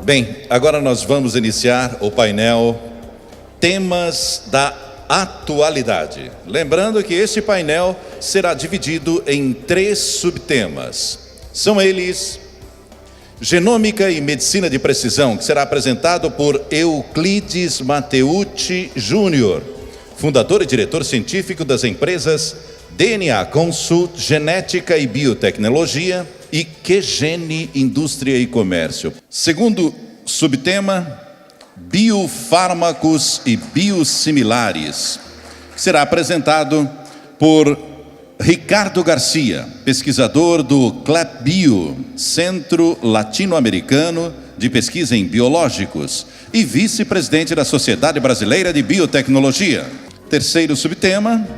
Bem, agora nós vamos iniciar o painel Temas da Atualidade. Lembrando que este painel será dividido em 3 subtemas. São eles: Genômica e Medicina de Precisão, que será apresentado por Euclides Mateucci Júnior, fundador e diretor científico das empresas DNA Consult, Genética e Biotecnologia e QGene Indústria e Comércio. Segundo subtema, Biofármacos e Biosimilares, que será apresentado por Ricardo Garcia, pesquisador do CLAP-Bio, Centro Latino-Americano de Pesquisa em Biológicos, e vice-presidente da Sociedade Brasileira de Biotecnologia. Terceiro subtema,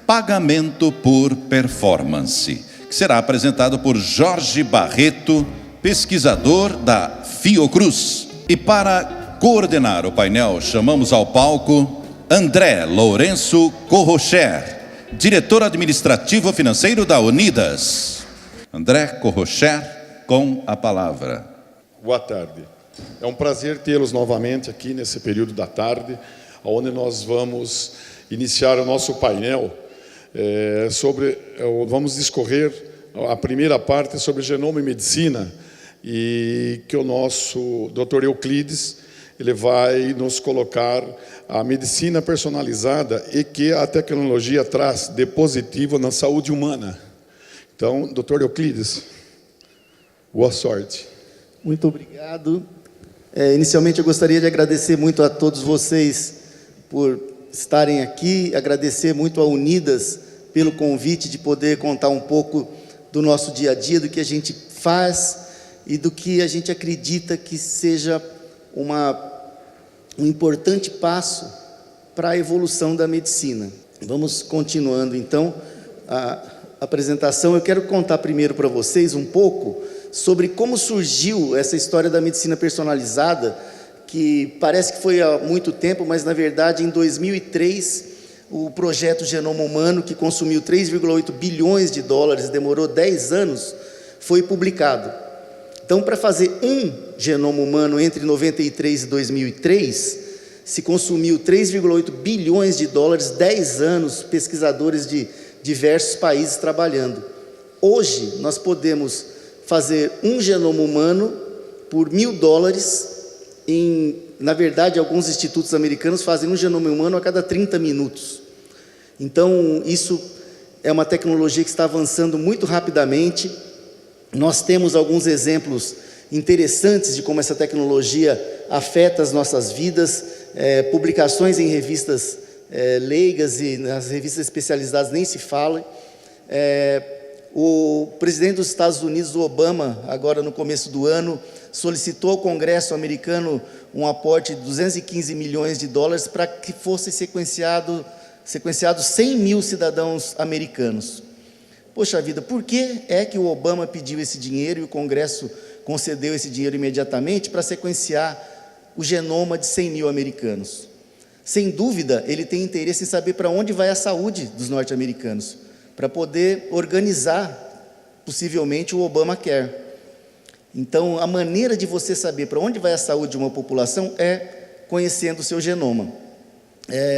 Pagamento por Performance, que será apresentado por Jorge Barreto, pesquisador da Fiocruz. E para coordenar o painel, chamamos ao palco André Lourenço Corrocher, diretor administrativo financeiro da Unidas. André Corrocher, com a palavra. Boa tarde. É um prazer tê-los novamente aqui nesse período da tarde, onde nós vamos iniciar o nosso painel vamos discorrer a primeira parte sobre genoma e medicina, e que o nosso Dr. Euclides ele vai nos colocar a medicina personalizada e que a tecnologia traz de positivo na saúde humana. Então, Dr. Euclides, boa sorte. Muito obrigado. Inicialmente, eu gostaria de agradecer muito a todos vocês por estarem aqui, agradecer muito a Unidas pelo convite de poder contar um pouco do nosso dia a dia, do que a gente faz e do que a gente acredita que seja um importante passo para a evolução da medicina. Vamos continuando então a apresentação. Eu quero contar primeiro para vocês um pouco sobre como surgiu essa história da medicina personalizada, que parece que foi há muito tempo, mas na verdade em 2003 o projeto Genoma Humano, que consumiu 3,8 bilhões de dólares, demorou 10 anos, foi publicado. Então, para fazer um genoma humano entre 93 e 2003, se consumiu 3,8 bilhões de dólares, 10 anos, pesquisadores de diversos países trabalhando. Hoje, nós podemos fazer um genoma humano por $1.000, na verdade, alguns institutos americanos fazem um genoma humano a cada 30 minutos. Então, isso é uma tecnologia que está avançando muito rapidamente. Nós temos alguns exemplos interessantes de como essa tecnologia afeta as nossas vidas, publicações em revistas leigas e nas revistas especializadas nem se fala. O presidente dos Estados Unidos, o Obama, agora no começo do ano, solicitou ao Congresso americano um aporte de 215 milhões de dólares para que fosse sequenciados 100 mil cidadãos americanos. Poxa vida, por que é que o Obama pediu esse dinheiro e o Congresso concedeu esse dinheiro imediatamente para sequenciar o genoma de 100 mil americanos? Sem dúvida, ele tem interesse em saber para onde vai a saúde dos norte-americanos, para poder organizar, possivelmente, o Obamacare. Então, a maneira de você saber para onde vai a saúde de uma população é conhecendo o seu genoma.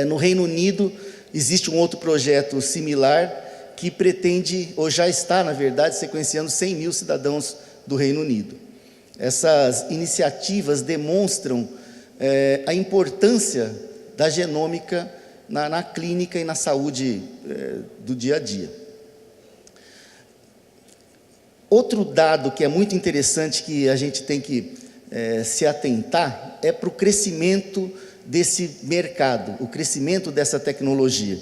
No Reino Unido, existe um outro projeto similar que pretende, ou já está, na verdade, sequenciando 100 mil cidadãos do Reino Unido. Essas iniciativas demonstram a importância da genômica na clínica e na saúde do dia a dia. Outro dado que é muito interessante, que a gente tem que se atentar, é para o crescimento desse mercado, o crescimento dessa tecnologia.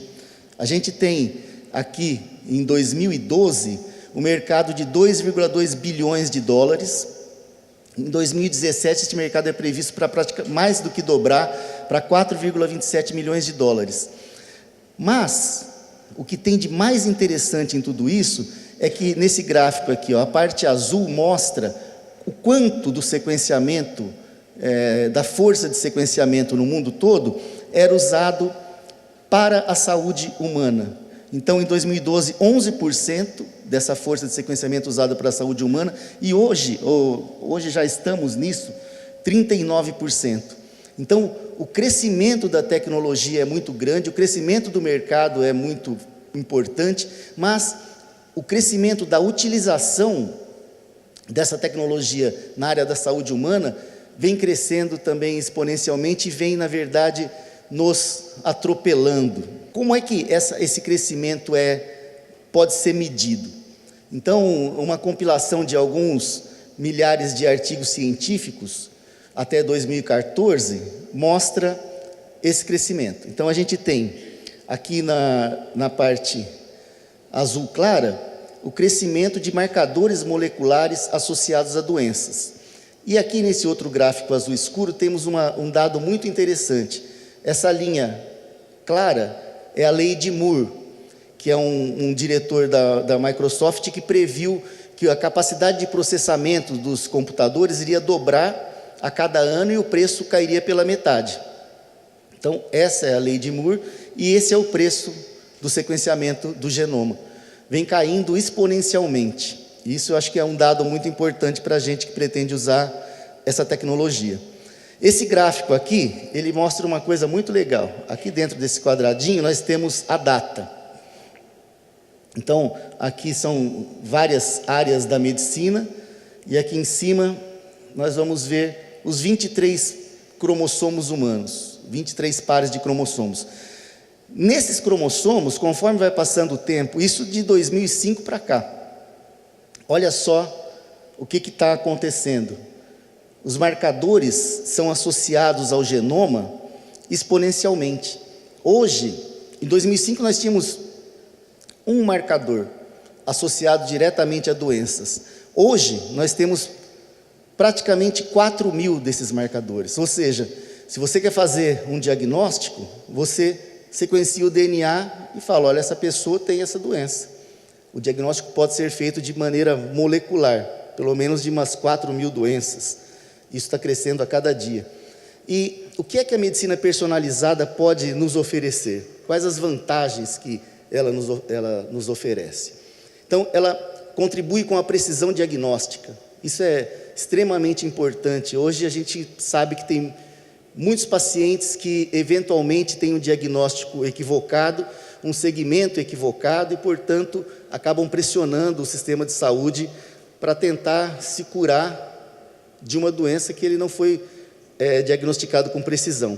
A gente tem aqui, em 2012, o mercado de 2,2 bilhões de dólares. Em 2017, este mercado é previsto para mais do que dobrar, para 4,27 milhões de dólares. Mas, o que tem de mais interessante em tudo isso, é que nesse gráfico aqui, a parte azul mostra o quanto do sequenciamento, da força de sequenciamento no mundo todo, era usado para a saúde humana. Então, em 2012, 11% dessa força de sequenciamento usada para a saúde humana, e hoje já estamos nisso, 39%. Então, o crescimento da tecnologia é muito grande, o crescimento do mercado é muito importante, mas o crescimento da utilização dessa tecnologia na área da saúde humana vem crescendo também exponencialmente e vem, na verdade, nos atropelando. Como é que esse crescimento pode ser medido? Então, uma compilação de alguns milhares de artigos científicos até 2014 mostra esse crescimento. Então, a gente tem aqui na parte azul clara o crescimento de marcadores moleculares associados a doenças. E aqui nesse outro gráfico azul escuro temos um dado muito interessante. Essa linha clara é a lei de Moore, que é um diretor da Microsoft que previu que a capacidade de processamento dos computadores iria dobrar a cada ano e o preço cairia pela metade. Então, essa é a lei de Moore e esse é o preço do sequenciamento do genoma. Vem caindo exponencialmente. Isso eu acho que é um dado muito importante para a gente que pretende usar essa tecnologia. Esse gráfico aqui, ele mostra uma coisa muito legal. Aqui dentro desse quadradinho nós temos a data. Então, aqui são várias áreas da medicina, e aqui em cima nós vamos ver os 23 cromossomos humanos, 23 pares de cromossomos. Nesses cromossomos, conforme vai passando o tempo, isso de 2005 para cá, olha só o que está acontecendo. Os marcadores são associados ao genoma exponencialmente. Hoje, em 2005, nós tínhamos um marcador associado diretamente a doenças. Hoje, nós temos praticamente 4.000 desses marcadores. Ou seja, se você quer fazer um diagnóstico, você sequencia o DNA e fala, olha, essa pessoa tem essa doença. O diagnóstico pode ser feito de maneira molecular, pelo menos de umas 4.000 doenças. Isso está crescendo a cada dia. E o que é que a medicina personalizada pode nos oferecer? Quais as vantagens que ela nos oferece? Então, ela contribui com a precisão diagnóstica. Isso é extremamente importante. Hoje a gente sabe que tem muitos pacientes que eventualmente têm um diagnóstico equivocado, um segmento equivocado e, portanto, acabam pressionando o sistema de saúde para tentar se curar de uma doença que ele não foi diagnosticado com precisão.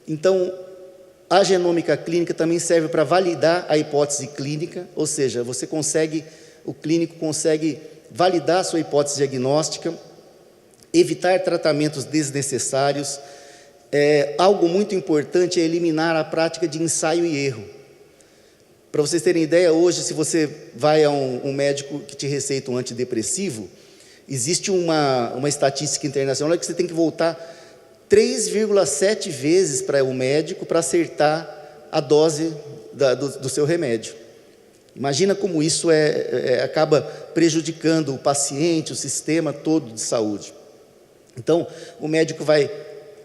Então, a genômica clínica também serve para validar a hipótese clínica, ou seja, o clínico consegue validar a sua hipótese diagnóstica, evitar tratamentos desnecessários. Algo muito importante é eliminar a prática de ensaio e erro. Para vocês terem ideia, hoje, se você vai a um médico que te receita um antidepressivo, existe uma estatística internacional que você tem que voltar 3,7 vezes para o médico para acertar a dose do seu remédio. Imagina como isso acaba prejudicando o paciente, o sistema todo de saúde. Então, o médico vai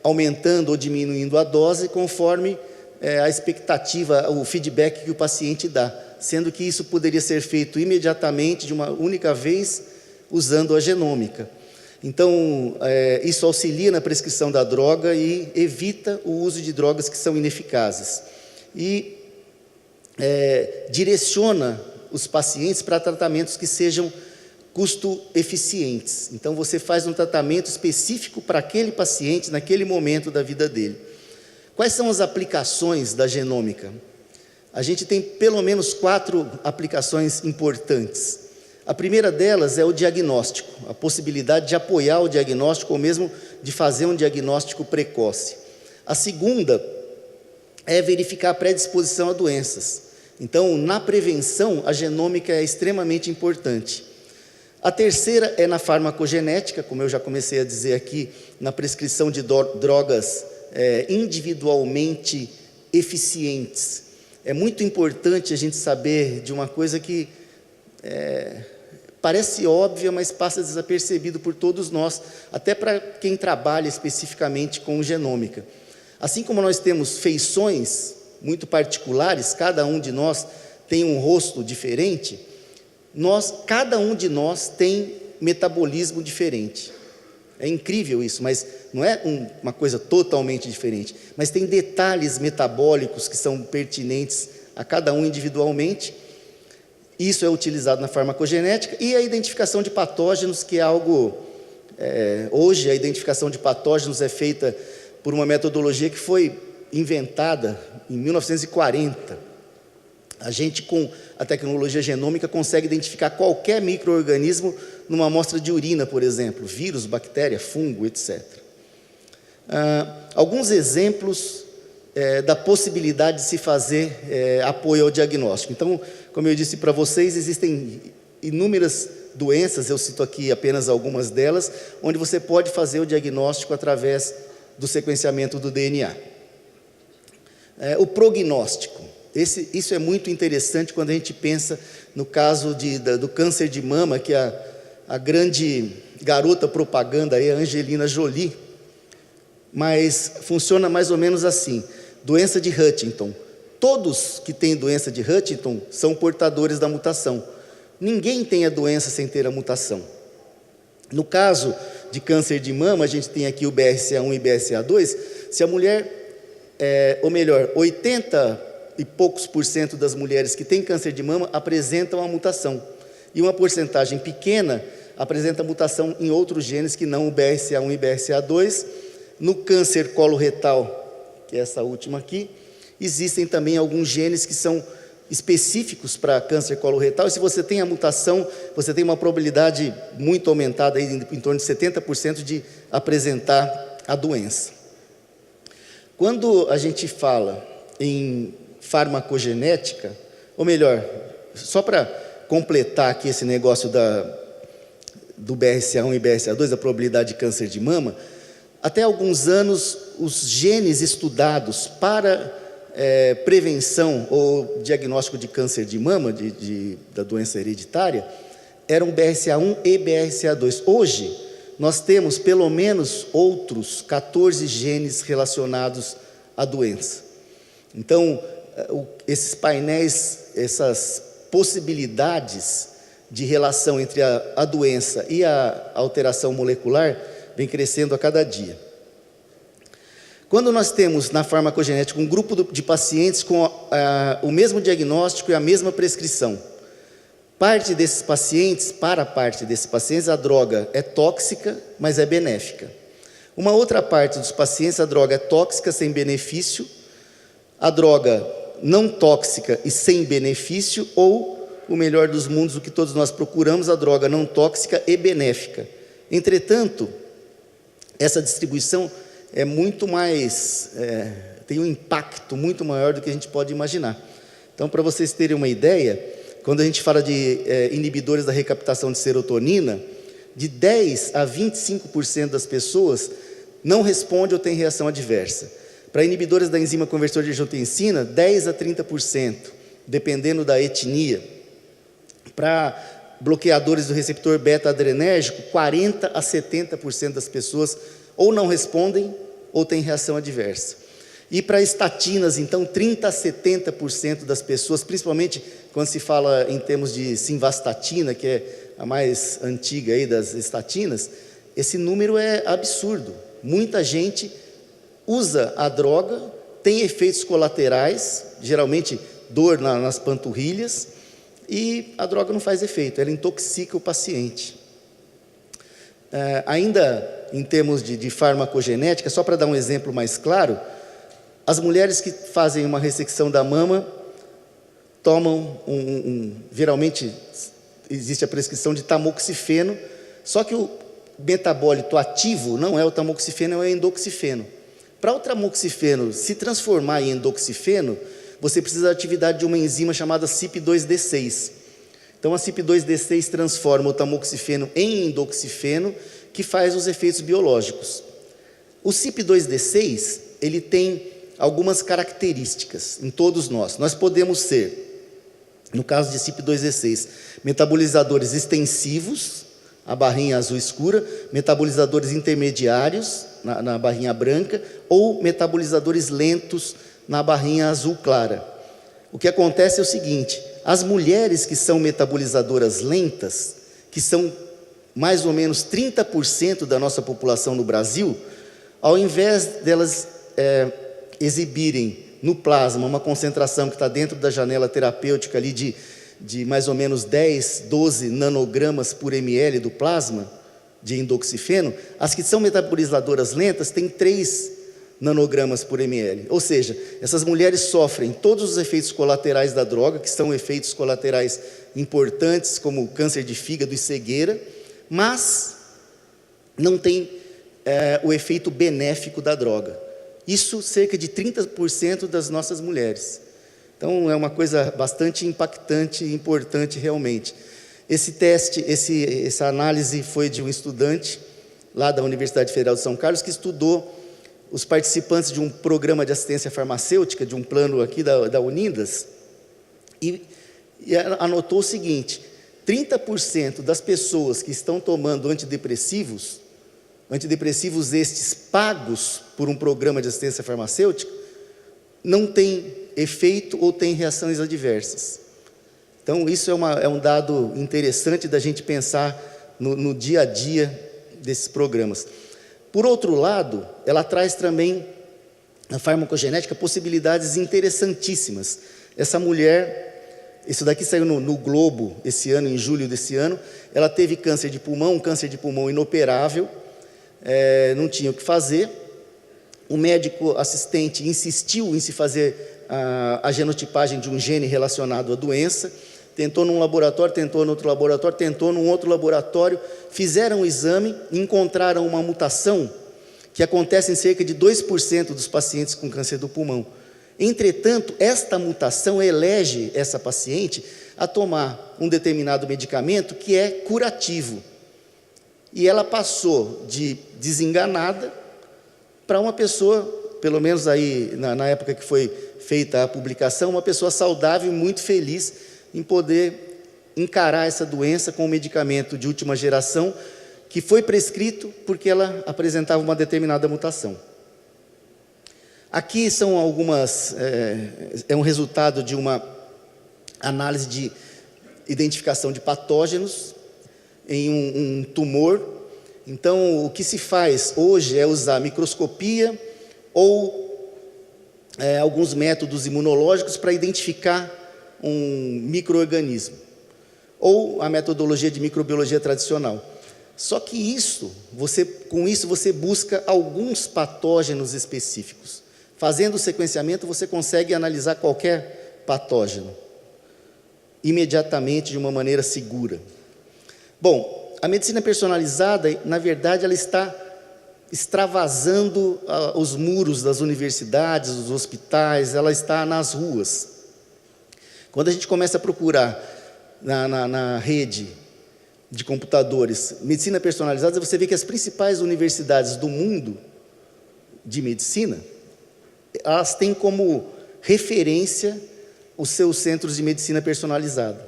aumentando ou diminuindo a dose conforme a expectativa, o feedback que o paciente dá, sendo que isso poderia ser feito imediatamente, de uma única vez, usando a genômica. Então, isso auxilia na prescrição da droga e evita o uso de drogas que são ineficazes. E direciona os pacientes para tratamentos que sejam custo-eficientes. Então, você faz um tratamento específico para aquele paciente, naquele momento da vida dele. Quais são as aplicações da genômica? A gente tem pelo menos 4 aplicações importantes. A primeira delas é o diagnóstico, a possibilidade de apoiar o diagnóstico ou mesmo de fazer um diagnóstico precoce. A segunda é verificar a predisposição a doenças. Então, na prevenção, a genômica é extremamente importante. A terceira é na farmacogenética, como eu já comecei a dizer aqui, na prescrição de drogas individualmente eficientes. É muito importante a gente saber de uma coisa que parece óbvia, mas passa desapercebido por todos nós, até para quem trabalha especificamente com genômica. Assim como nós temos feições muito particulares, cada um de nós tem um rosto diferente, cada um de nós tem metabolismo diferente. É incrível isso, mas não é uma coisa totalmente diferente. Mas tem detalhes metabólicos que são pertinentes a cada um individualmente. Isso é utilizado na farmacogenética. E a identificação de patógenos, que é algo... hoje, a identificação de patógenos é feita por uma metodologia que foi inventada em 1940. A gente, com a tecnologia genômica, consegue identificar qualquer micro-organismo numa amostra de urina, por exemplo, vírus, bactéria, fungo, etc. Alguns exemplos da possibilidade de se fazer apoio ao diagnóstico. Então, como eu disse para vocês, existem inúmeras doenças, eu cito aqui apenas algumas delas, onde você pode fazer o diagnóstico através do sequenciamento do DNA. O prognóstico. Isso é muito interessante quando a gente pensa no caso do câncer de mama, que a grande garota propaganda aí, a Angelina Jolie, mas funciona mais ou menos assim. Doença de Huntington. Todos que têm doença de Huntington são portadores da mutação. Ninguém tem a doença sem ter a mutação. No caso de câncer de mama, a gente tem aqui o BRCA1 e BRCA2. Se a mulher, ou melhor, 80 e poucos % das mulheres que têm câncer de mama apresentam a mutação. E uma porcentagem pequena apresenta mutação em outros genes que não o BRCA1 e BRCA2. No câncer coloretal, que é essa última aqui, existem também alguns genes que são específicos para câncer coloretal, e se você tem a mutação, você tem uma probabilidade muito aumentada, aí, em torno de 70% de apresentar a doença. Quando a gente fala em farmacogenética, ou melhor, só para completar aqui esse negócio do BRCA1 e BRCA2, a probabilidade de câncer de mama, até alguns anos, os genes estudados para prevenção ou diagnóstico de câncer de mama, da doença hereditária, eram BRCA1 e BRCA2. Hoje, nós temos pelo menos outros 14 genes relacionados à doença. Então, esses painéis, essas possibilidades de relação entre a doença e a alteração molecular vem crescendo a cada dia. Quando nós temos na farmacogenética um grupo de pacientes com o mesmo diagnóstico e a mesma prescrição, para parte desses pacientes a droga é tóxica, mas é benéfica. Uma outra parte dos pacientes a droga é tóxica, sem benefício, a droga não tóxica e sem benefício, ou, o melhor dos mundos, o que todos nós procuramos, a droga não tóxica e benéfica. Entretanto, essa distribuição é muito mais, tem um impacto muito maior do que a gente pode imaginar. Então, para vocês terem uma ideia, quando a gente fala de inibidores da recaptação de serotonina, de 10 a 25% das pessoas não responde ou tem reação adversa. Para inibidores da enzima conversor de angiotensina, 10 a 30%, dependendo da etnia. Para bloqueadores do receptor beta-adrenérgico, 40 a 70% das pessoas ou não respondem ou têm reação adversa. E para estatinas, então, 30 a 70% das pessoas, principalmente quando se fala em termos de simvastatina, que é a mais antiga aí das estatinas, esse número é absurdo. Muita gente usa a droga, tem efeitos colaterais, geralmente dor nas panturrilhas, e a droga não faz efeito, ela intoxica o paciente. Ainda em termos de farmacogenética, só para dar um exemplo mais claro, as mulheres que fazem uma ressecção da mama tomam geralmente existe a prescrição de tamoxifeno, só que o metabólito ativo não é o tamoxifeno, é o endoxifeno. Para o tamoxifeno se transformar em endoxifeno, você precisa da atividade de uma enzima chamada CYP2D6. Então a CYP2D6 transforma o tamoxifeno em endoxifeno, que faz os efeitos biológicos. O CYP2D6, ele tem algumas características em todos nós. Nós podemos ser, no caso de CYP2D6, metabolizadores extensivos, a barrinha azul escura, metabolizadores intermediários, na barrinha branca, ou metabolizadores lentos, na barrinha azul clara. O que acontece é o seguinte: as mulheres que são metabolizadoras lentas, que são mais ou menos 30% da nossa população no Brasil, ao invés delas exibirem no plasma uma concentração que está dentro da janela terapêutica ali de mais ou menos 10, 12 nanogramas por ml do plasma de endoxifeno, as que são metabolizadoras lentas têm 3 nanogramas por ml. Ou seja, essas mulheres sofrem todos os efeitos colaterais da droga, que são efeitos colaterais importantes, como câncer de fígado e cegueira, mas não tem o efeito benéfico da droga. Isso cerca de 30% das nossas mulheres. Então, é uma coisa bastante impactante e importante realmente. Esse teste, essa análise foi de um estudante lá da Universidade Federal de São Carlos, que estudou os participantes de um programa de assistência farmacêutica, de um plano aqui da Unidas, e anotou o seguinte: 30% das pessoas que estão tomando antidepressivos estes pagos por um programa de assistência farmacêutica, não tem efeito ou tem reações adversas. Então, isso é um dado interessante da gente pensar no dia a dia desses programas. Por outro lado, ela traz também, na farmacogenética, possibilidades interessantíssimas. Essa mulher, isso daqui saiu no Globo esse ano, em julho desse ano, ela teve câncer de pulmão, um câncer de pulmão inoperável, não tinha o que fazer. O médico assistente insistiu em se fazer a genotipagem de um gene relacionado à doença, tentou num laboratório, tentou no outro laboratório, tentou num outro laboratório, fizeram o exame e encontraram uma mutação que acontece em cerca de 2% dos pacientes com câncer do pulmão. Entretanto, esta mutação elege essa paciente a tomar um determinado medicamento que é curativo. E ela passou de desenganada para uma pessoa, pelo menos aí na época que foi feita a publicação, uma pessoa saudável e muito feliz em poder encarar essa doença com um medicamento de última geração que foi prescrito porque ela apresentava uma determinada mutação. Aqui são um resultado de uma análise de identificação de patógenos em um tumor. Então, o que se faz hoje é usar microscopia ou alguns métodos imunológicos para identificar um micro-organismo, ou a metodologia de microbiologia tradicional. Só que com isso você busca alguns patógenos específicos. Fazendo o sequenciamento, você consegue analisar qualquer patógeno imediatamente, de uma maneira segura. Bom, a medicina personalizada, na verdade, ela está extravasando os muros das universidades, dos hospitais, ela está nas ruas. Quando a gente começa a procurar na rede de computadores medicina personalizada, você vê que as principais universidades do mundo de medicina, elas têm como referência os seus centros de medicina personalizada.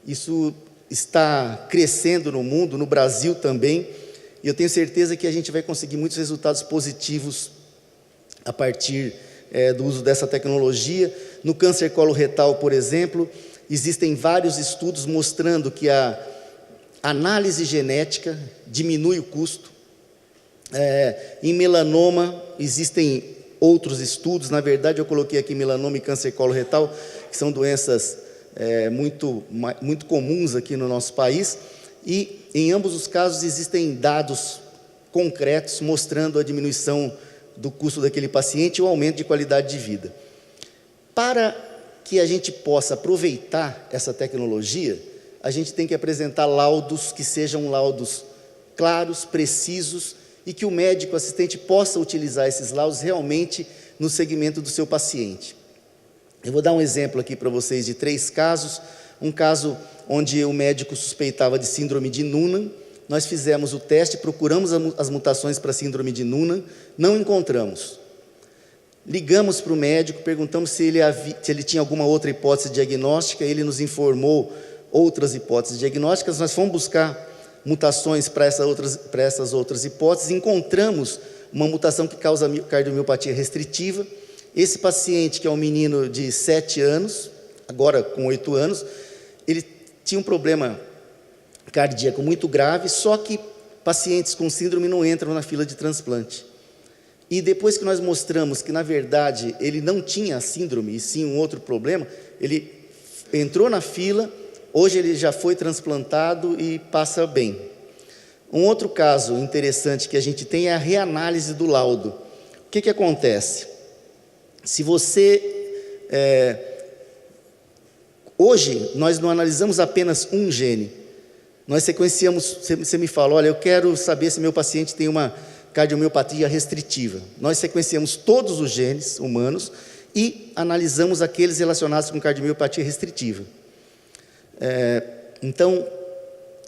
Isso está crescendo no mundo, no Brasil também, e eu tenho certeza que a gente vai conseguir muitos resultados positivos a partir do uso dessa tecnologia. No câncer coloretal, por exemplo, existem vários estudos mostrando que a análise genética diminui o custo. Em melanoma, existem outros estudos. Na verdade, eu coloquei aqui melanoma e câncer coloretal, que são doenças muito comuns aqui no nosso país, e em ambos os casos existem dados concretos mostrando a diminuição do custo daquele paciente e o aumento de qualidade de vida. Para que a gente possa aproveitar essa tecnologia, a gente tem que apresentar laudos que sejam laudos claros, precisos, e que o médico assistente possa utilizar esses laudos realmente no segmento do seu paciente. Eu vou dar um exemplo aqui para vocês de 3 casos. Um caso onde o médico suspeitava de síndrome de Noonan. Nós fizemos o teste, procuramos as mutações para síndrome de Noonan, não encontramos. Ligamos para o médico, perguntamos se ele tinha alguma outra hipótese diagnóstica, ele nos informou outras hipóteses diagnósticas. Nós fomos buscar mutações para essas outras hipóteses, encontramos uma mutação que causa cardiomiopatia restritiva. Esse paciente, que é um menino de 7 anos, agora com 8 anos, ele tinha um problema cardíaco muito grave, só que pacientes com síndrome não entram na fila de transplante. E depois que nós mostramos que, na verdade, ele não tinha síndrome, e sim um outro problema, ele entrou na fila, hoje ele já foi transplantado e passa bem. Um outro caso interessante que a gente tem é a reanálise do laudo. O que acontece? Se você... hoje, nós não analisamos apenas um gene. Nós sequenciamos, você me fala, olha, eu quero saber se meu paciente tem uma cardiomiopatia restritiva. Nós sequenciamos todos os genes humanos e analisamos aqueles relacionados com cardiomiopatia restritiva. Então,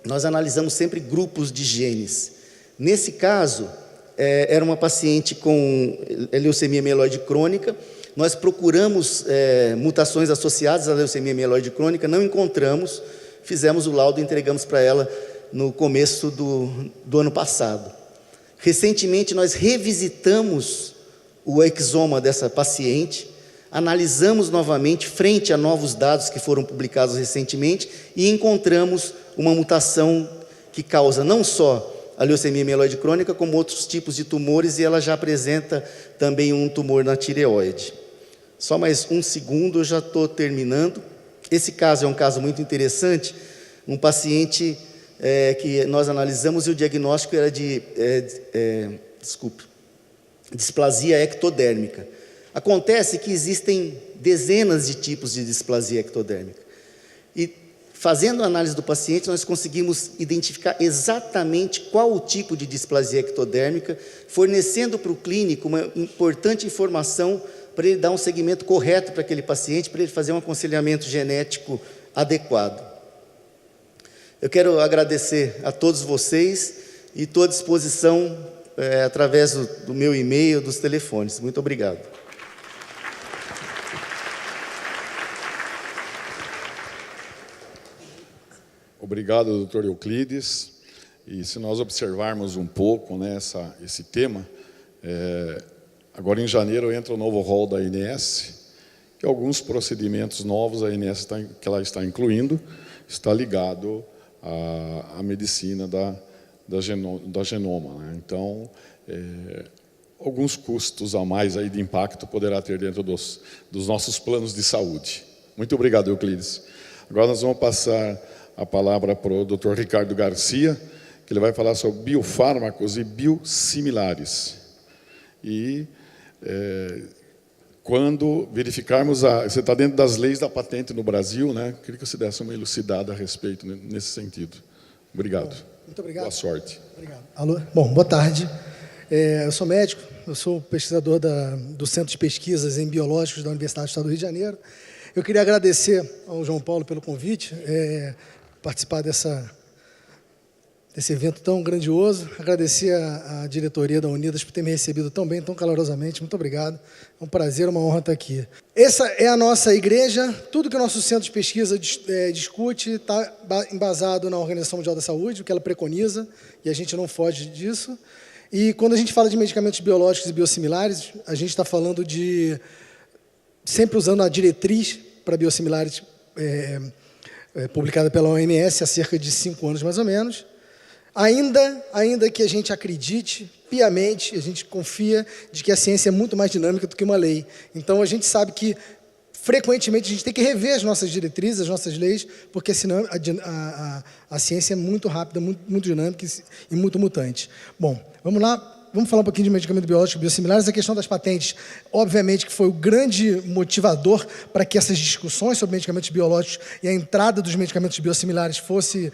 nós analisamos sempre grupos de genes. Nesse caso, era uma paciente com leucemia mieloide crônica. Nós procuramos mutações associadas à leucemia mieloide crônica, não encontramos, fizemos o laudo e entregamos para ela no começo do ano passado. Recentemente, nós revisitamos o exoma dessa paciente, analisamos novamente, frente a novos dados que foram publicados recentemente, e encontramos uma mutação que causa não só a leucemia mieloide crônica, como outros tipos de tumores, e ela já apresenta também um tumor na tireoide. Só mais um segundo, eu já estou terminando. Esse caso é um caso muito interessante, um paciente que nós analisamos e o diagnóstico era de displasia ectodérmica. Acontece que existem dezenas de tipos de displasia ectodérmica. E fazendo a análise do paciente, nós conseguimos identificar exatamente qual o tipo de displasia ectodérmica, fornecendo para o clínico uma importante informação para ele dar um segmento correto para aquele paciente, para ele fazer um aconselhamento genético adequado. Eu quero agradecer a todos vocês e estou à disposição através do meu e-mail, dos telefones. Muito obrigado. Obrigado, doutor Euclides. E se nós observarmos um pouco, né, esse tema, agora em janeiro entra o novo rol da ANS, que alguns procedimentos novos a ANS que ela está incluindo, está ligado à medicina da genoma, né? Então, alguns custos a mais aí de impacto poderá ter dentro dos nossos planos de saúde. Muito obrigado, Euclides. Agora nós vamos passar a palavra para o Dr. Ricardo Garcia, que ele vai falar sobre biofármacos e biosimilares. E quando verificarmos você está dentro das leis da patente no Brasil, né? Queria que você desse uma elucidada a respeito nesse sentido. Obrigado. Muito obrigado. Boa sorte. Obrigado. Alô? Bom, boa tarde. Eu sou médico, eu sou pesquisador do Centro de Pesquisas em Biológicos da Universidade do Estado do Rio de Janeiro. Eu queria agradecer ao João Paulo pelo convite, participar desse evento tão grandioso, agradecer à diretoria da Unidas por ter me recebido tão bem, tão calorosamente. Muito obrigado. É um prazer, uma honra estar aqui. Essa é a nossa igreja. Tudo que o nosso centro de pesquisa discute está embasado na Organização Mundial da Saúde, o que ela preconiza, e a gente não foge disso. E quando a gente fala de medicamentos biológicos e biosimilares, a gente está falando sempre usando a diretriz para biosimilares publicada pela OMS há cerca de 5 anos, mais ou menos. Ainda que a gente acredite piamente, a gente confia de que a ciência é muito mais dinâmica do que uma lei. Então, a gente sabe que, frequentemente, a gente tem que rever as nossas diretrizes, as nossas leis, porque senão a ciência é muito rápida, muito dinâmica e muito mutante. Bom, vamos lá. Vamos falar um pouquinho de medicamentos biológicos biosimilares. A questão das patentes, obviamente, que foi o grande motivador para que essas discussões sobre medicamentos biológicos e a entrada dos medicamentos biosimilares fosse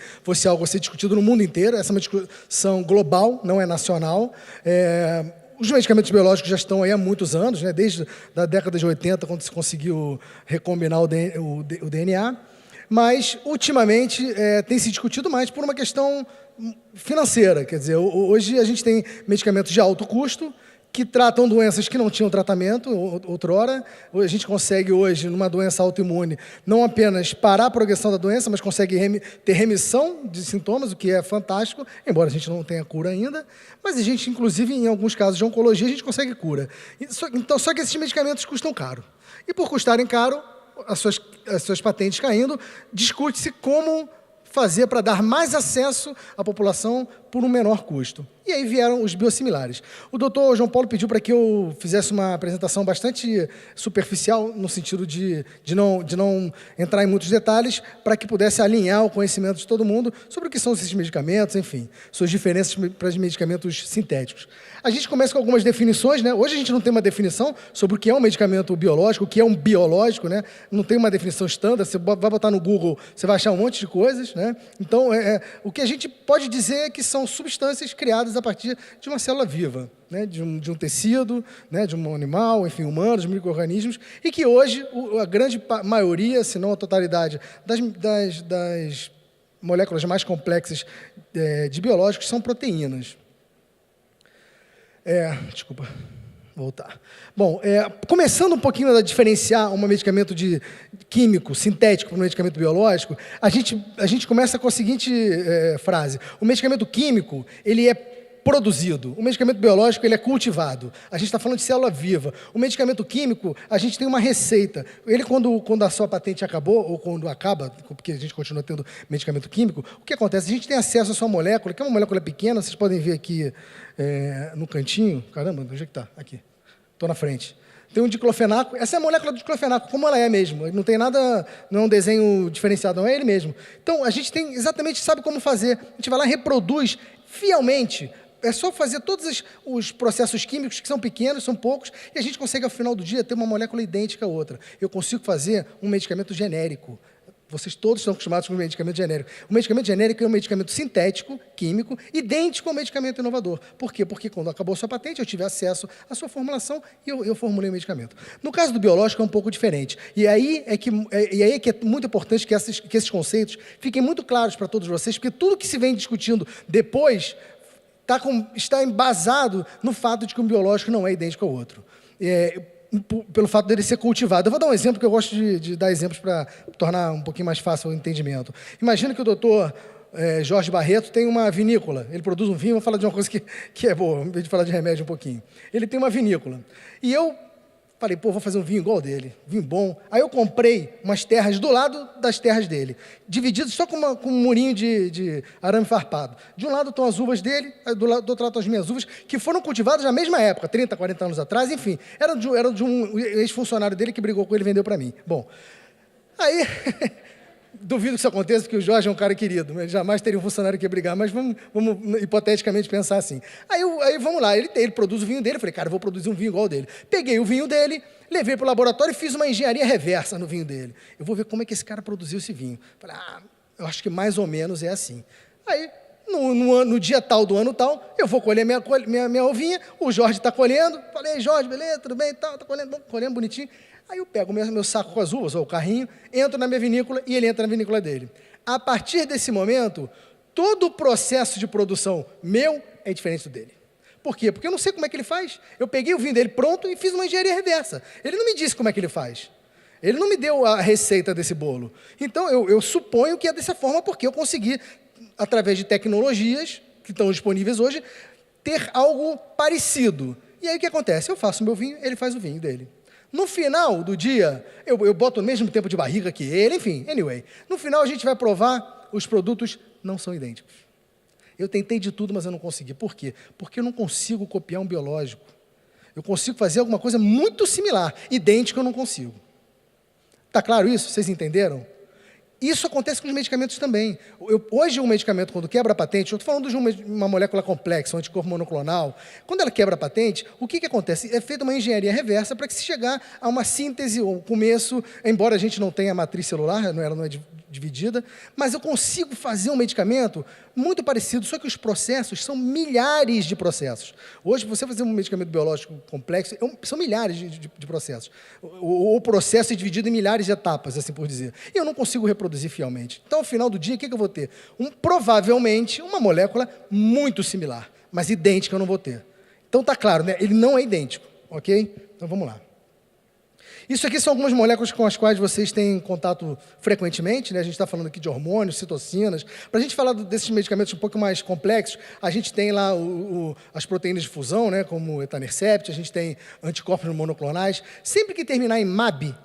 algo a ser discutido no mundo inteiro. Essa é uma discussão global, não é nacional. Os medicamentos biológicos já estão aí há muitos anos, né? Desde a década de 80, quando se conseguiu recombinar o DNA. Mas, ultimamente, tem se discutido mais por uma questão financeira. Quer dizer, hoje a gente tem medicamentos de alto custo que tratam doenças que não tinham tratamento outrora. A gente consegue hoje, numa doença autoimune, não apenas parar a progressão da doença, mas consegue ter remissão de sintomas, o que é fantástico, embora a gente não tenha cura ainda. Mas a gente, inclusive, em alguns casos de oncologia, a gente consegue cura. Então, só que esses medicamentos custam caro. E por custarem caro, as suas patentes caindo, discute-se como fazer para dar mais acesso à população por um menor custo. E aí vieram os biosimilares. O doutor João Paulo pediu para que eu fizesse uma apresentação bastante superficial, no sentido de não entrar em muitos detalhes, para que pudesse alinhar o conhecimento de todo mundo sobre o que são esses medicamentos, enfim, suas diferenças para os medicamentos sintéticos. A gente começa com algumas definições, né? Hoje a gente não tem uma definição sobre o que é um medicamento biológico, o que é um biológico, né? Não tem uma definição estándar, você vai botar no Google, você vai achar um monte de coisas, né? Então, o que a gente pode dizer é que são substâncias criadas a partir de uma célula viva, né? de um tecido, né? De um animal, enfim, humanos, micro-organismos, e que hoje a grande maioria, se não a totalidade, das moléculas mais complexas de biológicos são proteínas. Desculpa, voltar. Bom, começando um pouquinho a diferenciar um medicamento químico, sintético, para um medicamento biológico, a gente começa com a seguinte frase. O medicamento químico, ele é produzido. O medicamento biológico, ele é cultivado. A gente está falando de célula viva. O medicamento químico, a gente tem uma receita. Ele, quando a sua patente acabou, ou quando acaba, porque a gente continua tendo medicamento químico, o que acontece? A gente tem acesso à sua molécula, que é uma molécula pequena, vocês podem ver aqui no cantinho. Caramba, onde é que está? Aqui. Estou na frente. Tem um diclofenaco. Essa é a molécula do diclofenaco, como ela é mesmo. Não tem nada, não é um desenho diferenciado, não é ele mesmo. Então, a gente tem exatamente, sabe como fazer. A gente vai lá e reproduz fielmente. É só fazer todos os processos químicos, que são pequenos, são poucos, e a gente consegue, ao final do dia, ter uma molécula idêntica à outra. Eu consigo fazer um medicamento genérico. Vocês todos estão acostumados com o medicamento genérico. O medicamento genérico é um medicamento sintético, químico, idêntico ao medicamento inovador. Por quê? Porque quando acabou a sua patente, eu tive acesso à sua formulação e eu formulei o medicamento. No caso do biológico, é um pouco diferente. E aí é que é muito importante que esses conceitos fiquem muito claros para todos vocês, porque tudo que se vem discutindo depois está embasado no fato de que um biológico não é idêntico ao outro. Pelo fato dele ser cultivado. Eu vou dar um exemplo, que eu gosto de dar exemplos para tornar um pouquinho mais fácil o entendimento. Imagina que o doutor Jorge Barreto tem uma vinícola. Ele produz um vinho, vou falar de uma coisa que é boa, em vez de falar de remédio um pouquinho. Ele tem uma vinícola. E eu falei, vou fazer um vinho igual dele, vinho bom. Aí eu comprei umas terras do lado das terras dele, divididas só com um murinho de arame farpado. De um lado estão as uvas dele, do outro lado estão as minhas uvas, que foram cultivadas na mesma época, 30, 40 anos atrás, enfim. Era de um ex-funcionário dele que brigou com ele e vendeu para mim. Bom, aí... Duvido que isso aconteça, porque o Jorge é um cara querido. Ele jamais teria um funcionário que ia brigar, mas vamos hipoteticamente pensar assim. Aí vamos lá, ele produz o vinho dele. Eu falei, cara, eu vou produzir um vinho igual ao dele. Peguei o vinho dele, levei para o laboratório e fiz uma engenharia reversa no vinho dele. Eu vou ver como é que esse cara produziu esse vinho. Falei, eu acho que mais ou menos é assim. Aí, no dia tal do ano tal, eu vou colher minha uvinha, o Jorge está colhendo. Falei, Jorge, beleza, tudo bem? Está colhendo bonitinho. Aí eu pego meu saco com as uvas, ou o carrinho, entro na minha vinícola e ele entra na vinícola dele. A partir desse momento, todo o processo de produção meu é diferente do dele. Por quê? Porque eu não sei como é que ele faz. Eu peguei o vinho dele pronto e fiz uma engenharia reversa. Ele não me disse como é que ele faz. Ele não me deu a receita desse bolo. Então, eu suponho que é dessa forma, porque eu consegui, através de tecnologias que estão disponíveis hoje, ter algo parecido. E aí o que acontece? Eu faço o meu vinho, ele faz o vinho dele. No final do dia, eu boto o mesmo tempo de barriga que ele, enfim, anyway. No final a gente vai provar, os produtos não são idênticos. Eu tentei de tudo, mas eu não consegui. Por quê? Porque eu não consigo copiar um biológico. Eu consigo fazer alguma coisa muito similar. Idêntico eu não consigo. Está claro isso? Vocês entenderam? Isso acontece com os medicamentos também. Hoje, um medicamento, quando quebra a patente, eu estou falando de uma molécula complexa, um anticorpo monoclonal. Quando ela quebra a patente, o que acontece? É feita uma engenharia reversa para que se chegar a uma síntese, ou um começo, embora a gente não tenha matriz celular, ela não é dividida, mas eu consigo fazer um medicamento muito parecido, só que os processos são milhares de processos. Hoje, você fazer um medicamento biológico complexo, são milhares de processos. O processo é dividido em milhares de etapas, assim por dizer. E eu não consigo reproduzir fielmente. Então, ao final do dia, o que eu vou ter? Provavelmente, uma molécula muito similar, mas idêntica eu não vou ter. Então, está claro, né? Ele não é idêntico, ok? Então, vamos lá. Isso aqui são algumas moléculas com as quais vocês têm contato frequentemente, né? A gente está falando aqui de hormônios, citocinas. Para a gente falar desses medicamentos um pouco mais complexos, a gente tem lá as proteínas de fusão, né? Como etanercept, a gente tem anticorpos monoclonais. Sempre que terminar em MAB,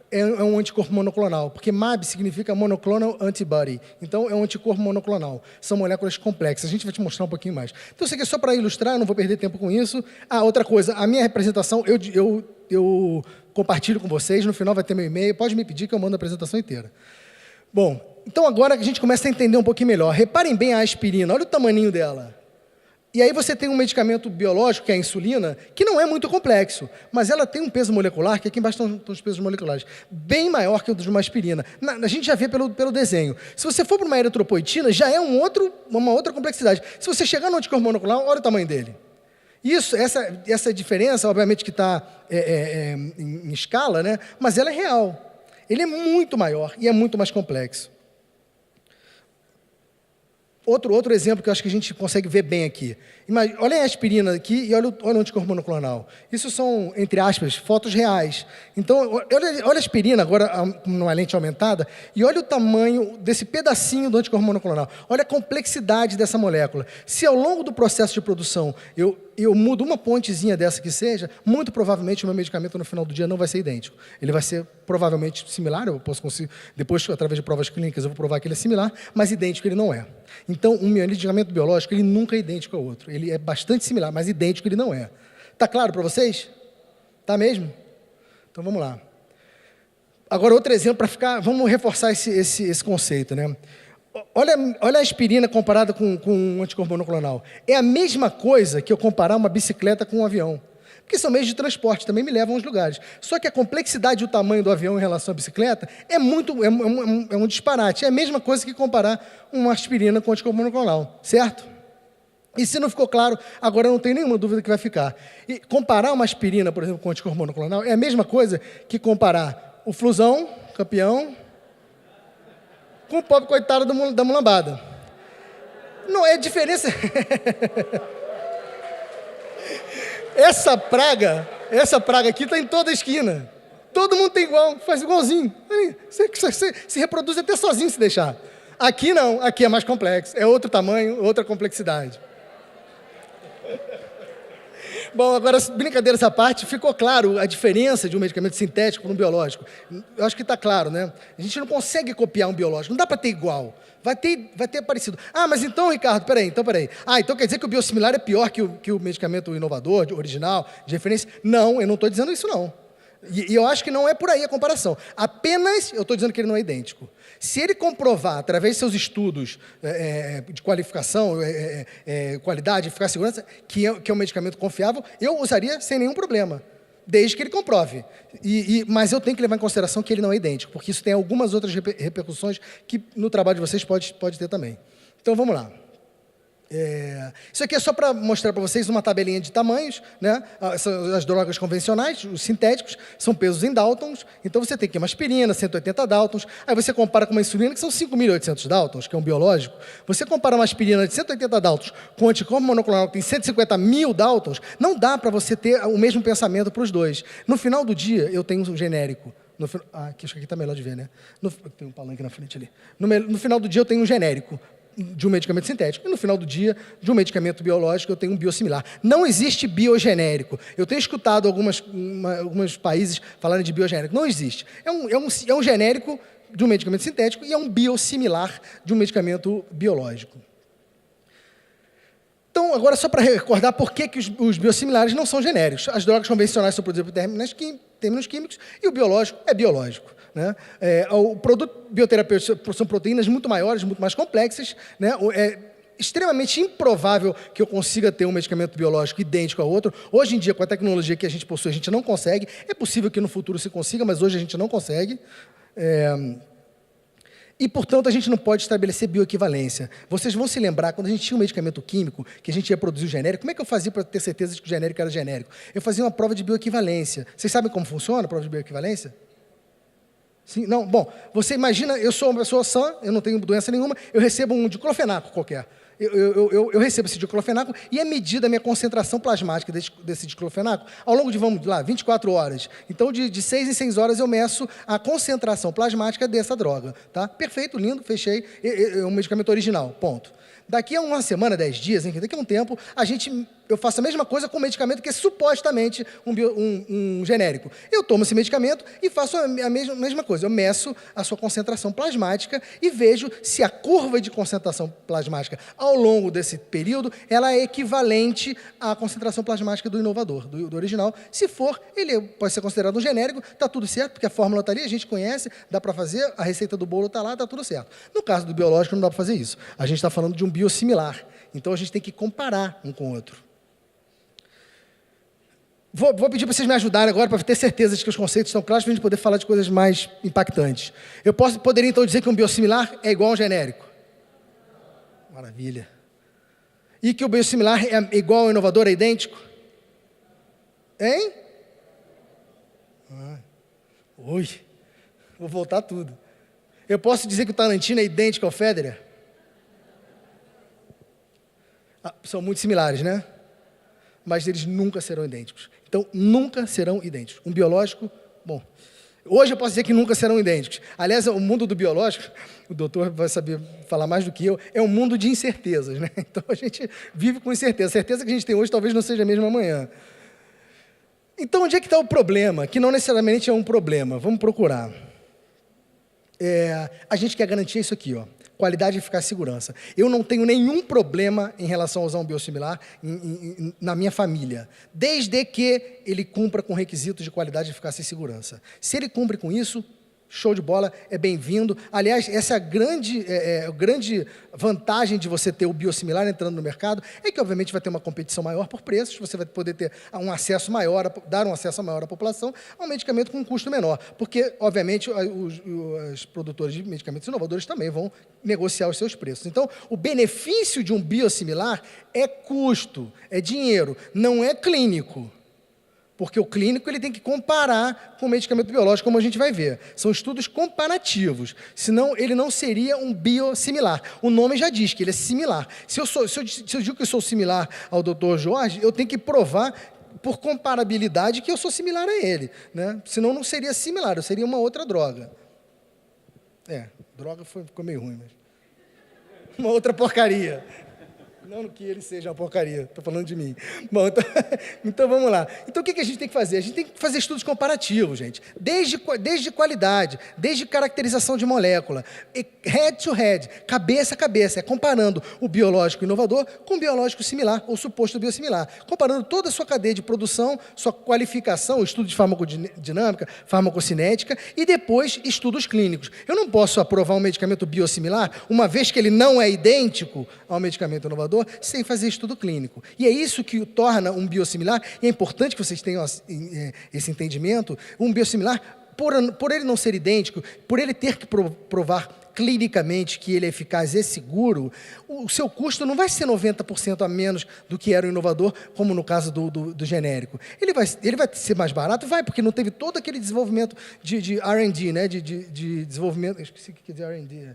é um anticorpo monoclonal, porque MAB significa monoclonal antibody. Então, é um anticorpo monoclonal. São moléculas complexas. A gente vai te mostrar um pouquinho mais. Então, isso aqui é só para ilustrar, eu não vou perder tempo com isso. Outra coisa, a minha representação, eu compartilho com vocês, no final vai ter meu e-mail, pode me pedir que eu mando a apresentação inteira. Bom, então agora a gente começa a entender um pouquinho melhor. Reparem bem a aspirina, olha o tamaninho dela. E aí você tem um medicamento biológico, que é a insulina, que não é muito complexo, mas ela tem um peso molecular, que aqui embaixo estão os pesos moleculares, bem maior que o de uma aspirina. A gente já vê pelo desenho. Se você for para uma eritropoetina, já é uma outra complexidade. Se você chegar no anticorpo monocular, olha o tamanho dele. Essa diferença, obviamente que está em escala, né? Mas ela é real. Ele é muito maior e é muito mais complexo. Outro exemplo que eu acho que a gente consegue ver bem aqui. Olha a aspirina aqui e olha o anticorpo monoclonal. Isso são, entre aspas, fotos reais. Então, olha a aspirina agora numa lente aumentada e olha o tamanho desse pedacinho do anticorpo monoclonal. Olha a complexidade dessa molécula. Se ao longo do processo de produção eu mudo uma pontezinha dessa que seja, muito provavelmente o meu medicamento no final do dia não vai ser idêntico. Ele vai ser provavelmente similar, eu posso conseguir, depois, através de provas clínicas, eu vou provar que ele é similar, mas idêntico ele não é. Então, um medicamento biológico, ele nunca é idêntico ao outro. Ele é bastante similar, mas idêntico ele não é. Está claro para vocês? Está mesmo? Então, vamos lá. Agora, outro exemplo para ficar... Vamos reforçar esse conceito, né? Olha a aspirina comparada com um anticorpo monoclonal. É a mesma coisa que eu comparar uma bicicleta com um avião. Porque são meios de transporte, também me levam aos lugares. Só que a complexidade e o tamanho do avião em relação à bicicleta é um disparate. É a mesma coisa que comparar uma aspirina com um anticorpo monoclonal, certo? E se não ficou claro, agora eu não tenho nenhuma dúvida que vai ficar. E comparar uma aspirina, por exemplo, com um anticorpo monoclonal é a mesma coisa que comparar o Flusão, campeão, com o pobre coitado da mulambada. Não é diferença... Essa praga aqui está em toda a esquina. Todo mundo tem igual, faz igualzinho. Você se reproduz até sozinho se deixar. Aqui não, aqui é mais complexo. É outro tamanho, outra complexidade. Bom, agora, brincadeiras à parte, ficou claro a diferença de um medicamento sintético para um biológico. Eu acho que está claro, né? A gente não consegue copiar um biológico, não dá para ter igual. Vai ter parecido. Mas então, Ricardo, peraí. Então quer dizer que o biosimilar é pior que o medicamento inovador, original, de referência? Não, eu não estou dizendo isso, não. E eu acho que não é por aí a comparação. Apenas eu estou dizendo que ele não é idêntico. Se ele comprovar, através de seus estudos de qualificação, qualidade, eficácia e segurança, que é um medicamento confiável, eu usaria sem nenhum problema, desde que ele comprove. Mas eu tenho que levar em consideração que ele não é idêntico, porque isso tem algumas outras repercussões que no trabalho de vocês pode ter também. Então, vamos lá. Isso aqui é só para mostrar para vocês uma tabelinha de tamanhos, né? As drogas convencionais, os sintéticos, são pesos em Daltons, então você tem aqui uma aspirina, 180 Daltons, aí você compara com uma insulina, que são 5.800 Daltons, que é um biológico, você compara uma aspirina de 180 Daltons com um anticorpo monoclonal que tem 150.000 Daltons, não dá para você ter o mesmo pensamento para os dois. No final do dia, eu tenho um genérico. Acho que aqui está melhor de ver, né? Tem um palanque na frente ali. No final do dia, eu tenho um genérico de um medicamento sintético. E no final do dia, de um medicamento biológico, eu tenho um biosimilar. Não existe biogenérico. Eu tenho escutado alguns países falarem de biogenérico. Não existe. É um genérico de um medicamento sintético e é um biosimilar de um medicamento biológico. Então, agora, só para recordar por que os biosimilares não são genéricos. As drogas convencionais são produzidas por términos químicos e o biológico é biológico. Né? O produto bioterapêutico são proteínas muito maiores, muito mais complexas. Né? É extremamente improvável que eu consiga ter um medicamento biológico idêntico ao outro. Hoje em dia, com a tecnologia que a gente possui, a gente não consegue. É possível que no futuro se consiga, mas hoje a gente não consegue. E, portanto, a gente não pode estabelecer bioequivalência. Vocês vão se lembrar, quando a gente tinha um medicamento químico, que a gente ia produzir o genérico, como é que eu fazia para ter certeza de que o genérico era genérico? Eu fazia uma prova de bioequivalência. Vocês sabem como funciona a prova de bioequivalência? Sim, não, bom, você imagina, eu sou uma pessoa sã, eu não tenho doença nenhuma, eu recebo um diclofenaco qualquer. Eu recebo esse diclofenaco e é medida a minha concentração plasmática desse diclofenaco ao longo de, vamos lá, 24 horas. Então, de 6 em 6 horas eu meço a concentração plasmática dessa droga. Tá? Perfeito, lindo, fechei. É um medicamento original, ponto. Daqui a uma semana, 10 dias, enfim, daqui a um tempo, eu faço a mesma coisa com um medicamento que é supostamente um genérico. Eu tomo esse medicamento e faço a mesma coisa. Eu meço a sua concentração plasmática e vejo se a curva de concentração plasmática ao longo desse período ela é equivalente à concentração plasmática do inovador, do original. Se for, ele pode ser considerado um genérico, está tudo certo, porque a fórmula está ali, a gente conhece, dá para fazer, a receita do bolo está lá, está tudo certo. No caso do biológico, não dá para fazer isso. A gente está falando de um biosimilar. Então, a gente tem que comparar um com o outro. Vou pedir para vocês me ajudarem agora para ter certeza de que os conceitos estão claros para a gente poder falar de coisas mais impactantes. Eu poderia, então, dizer que um biosimilar é igual a um genérico? Maravilha. E que o biosimilar é igual ao inovador, é idêntico? Hein? Ui, vou voltar tudo. Eu posso dizer que o Tarantino é idêntico ao Federer? São muito similares, né? Mas eles nunca serão idênticos. Então, nunca serão idênticos. Um biológico, bom, hoje eu posso dizer que nunca serão idênticos. Aliás, o mundo do biológico, o doutor vai saber falar mais do que eu, é um mundo de incertezas, né? Então, a gente vive com incerteza. A certeza que a gente tem hoje talvez não seja a mesma amanhã. Então, onde é que está o problema? Que não necessariamente é um problema. Vamos procurar. A gente quer garantir isso aqui, ó. Qualidade, eficácia e segurança. Eu não tenho nenhum problema em relação a usar um biosimilar na minha família, desde que ele cumpra com requisitos de qualidade, eficácia e segurança. Se ele cumpre com isso, show de bola, é bem-vindo. Aliás, essa é a grande vantagem de você ter o biosimilar entrando no mercado, é que, obviamente, vai ter uma competição maior por preços, você vai poder ter um acesso maior, dar um acesso maior à população a um medicamento com um custo menor, porque, obviamente, os produtores de medicamentos inovadores também vão negociar os seus preços. Então, o benefício de um biosimilar é custo, é dinheiro, não é clínico. Porque o clínico ele tem que comparar com o medicamento biológico, como a gente vai ver. São estudos comparativos, senão ele não seria um biosimilar. O nome já diz que ele é similar. Se eu digo que eu sou similar ao Dr. Jorge, eu tenho que provar, por comparabilidade, que eu sou similar a ele. Né? Senão não seria similar, eu seria uma outra droga. Droga ficou meio ruim, mas... Uma outra porcaria. Não que ele seja uma porcaria, estou falando de mim. Bom, então vamos lá. Então o que a gente tem que fazer? A gente tem que fazer estudos comparativos, gente. Desde qualidade, desde caracterização de molécula, head to head, cabeça a cabeça, comparando o biológico inovador com o biológico similar, ou suposto biosimilar. Comparando toda a sua cadeia de produção, sua qualificação, estudo de farmacodinâmica, farmacocinética, e depois estudos clínicos. Eu não posso aprovar um medicamento biosimilar, uma vez que ele não é idêntico ao medicamento inovador, sem fazer estudo clínico. E é isso que o torna um biosimilar, e é importante que vocês tenham esse entendimento. Um biosimilar, por ele não ser idêntico, por ele ter que provar clinicamente que ele é eficaz e seguro, o seu custo não vai ser 90% a menos do que era o inovador, como no caso do genérico. Ele vai ser mais barato? Vai, porque não teve todo aquele desenvolvimento de R&D, né? de desenvolvimento... Esqueci o que é R&D.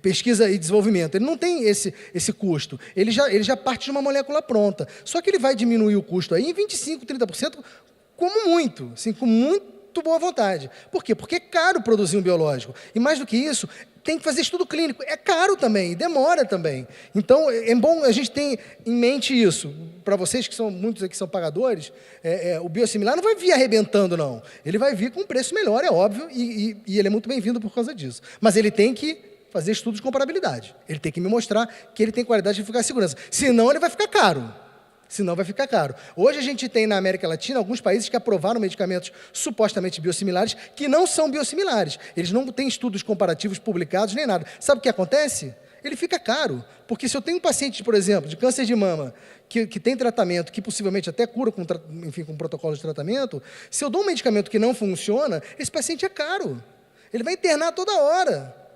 Pesquisa e desenvolvimento. Ele não tem esse custo. Ele já parte de uma molécula pronta. Só que ele vai diminuir o custo aí em 25%, 30%, como muito, assim, com muito boa vontade. Por quê? Porque é caro produzir um biológico. E mais do que isso, tem que fazer estudo clínico. É caro também, demora também. Então, é bom a gente ter em mente isso. Para vocês, muitos aqui são pagadores, o biosimilar não vai vir arrebentando, não. Ele vai vir com um preço melhor, é óbvio, e ele é muito bem-vindo por causa disso. Mas ele tem que fazer estudos de comparabilidade. Ele tem que me mostrar que ele tem qualidade, eficácia e segurança. Senão, ele vai ficar caro. Hoje, a gente tem na América Latina alguns países que aprovaram medicamentos supostamente biosimilares que não são biosimilares. Eles não têm estudos comparativos publicados nem nada. Sabe o que acontece? Ele fica caro. Porque se eu tenho um paciente, por exemplo, de câncer de mama, que tem tratamento, que possivelmente até cura com protocolo de tratamento, se eu dou um medicamento que não funciona, esse paciente é caro. Ele vai internar toda hora.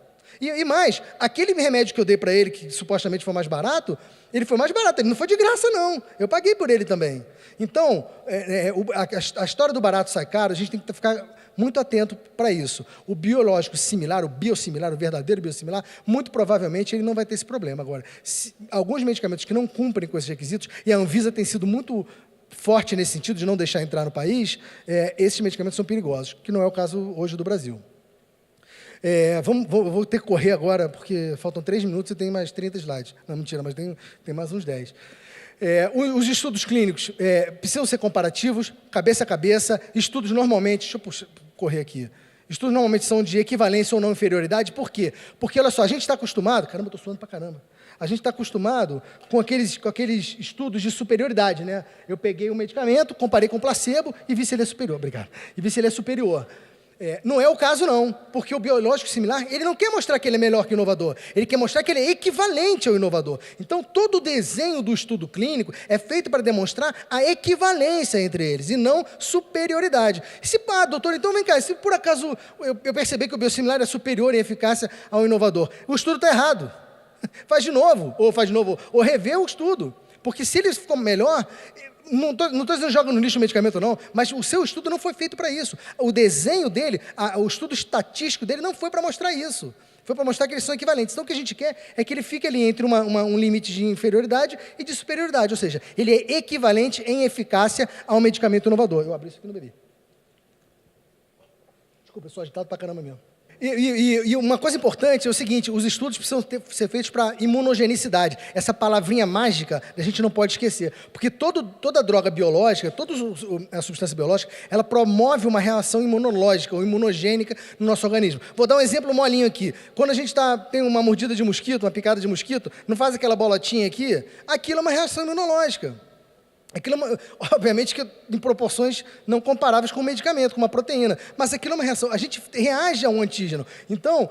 E mais, aquele remédio que eu dei para ele, que supostamente foi mais barato, ele foi mais barato, ele não foi de graça, não. Eu paguei por ele também. Então, a história do barato sai caro, a gente tem que ficar muito atento para isso. O biológico similar, o biosimilar, o verdadeiro biosimilar, muito provavelmente ele não vai ter esse problema. Agora, alguns medicamentos que não cumprem com esses requisitos, e a Anvisa tem sido muito forte nesse sentido de não deixar entrar no país, esses medicamentos são perigosos, que não é o caso hoje do Brasil. Vou ter que correr agora, porque faltam 3 minutos e tem mais 30 slides. Não, mentira, mas tem mais uns 10. Os estudos clínicos precisam ser comparativos, cabeça a cabeça. Estudos normalmente, deixa eu correr aqui. Estudos normalmente são de equivalência ou não inferioridade. Por quê? Porque, olha só, a gente está acostumado... Caramba, estou suando pra caramba. A gente está acostumado com aqueles estudos de superioridade, né? Eu peguei um medicamento, comparei com o placebo e vi se ele é superior. Obrigado. E vi se ele é superior. Não é o caso, não, porque o biológico similar, ele não quer mostrar que ele é melhor que o inovador, ele quer mostrar que ele é equivalente ao inovador. Então, todo o desenho do estudo clínico é feito para demonstrar a equivalência entre eles, e não superioridade. Doutor, então vem cá, se por acaso eu perceber que o biosimilar é superior em eficácia ao inovador, o estudo está errado. Faz de novo, ou revê o estudo, porque se ele for melhor... Não estou dizendo joga no lixo o medicamento, não, mas o seu estudo não foi feito para isso. O desenho dele, o estudo estatístico dele não foi para mostrar isso. Foi para mostrar que eles são equivalentes. Então, o que a gente quer é que ele fique ali entre um limite de inferioridade e de superioridade, ou seja, ele é equivalente em eficácia ao medicamento inovador. Eu abri isso aqui no bebê. Desculpa, eu sou agitado para caramba mesmo. E uma coisa importante é o seguinte, os estudos precisam ser feitos para imunogenicidade. Essa palavrinha mágica a gente não pode esquecer, porque toda droga biológica, toda a substância biológica, ela promove uma reação imunológica ou imunogênica no nosso organismo. Vou dar um exemplo molinho aqui. Quando a gente tem uma mordida de mosquito, uma picada de mosquito, não faz aquela bolotinha aqui? Aquilo é uma reação imunológica. Aquilo obviamente que em proporções não comparáveis com um medicamento, com uma proteína, mas aquilo é uma reação, a gente reage a um antígeno. Então,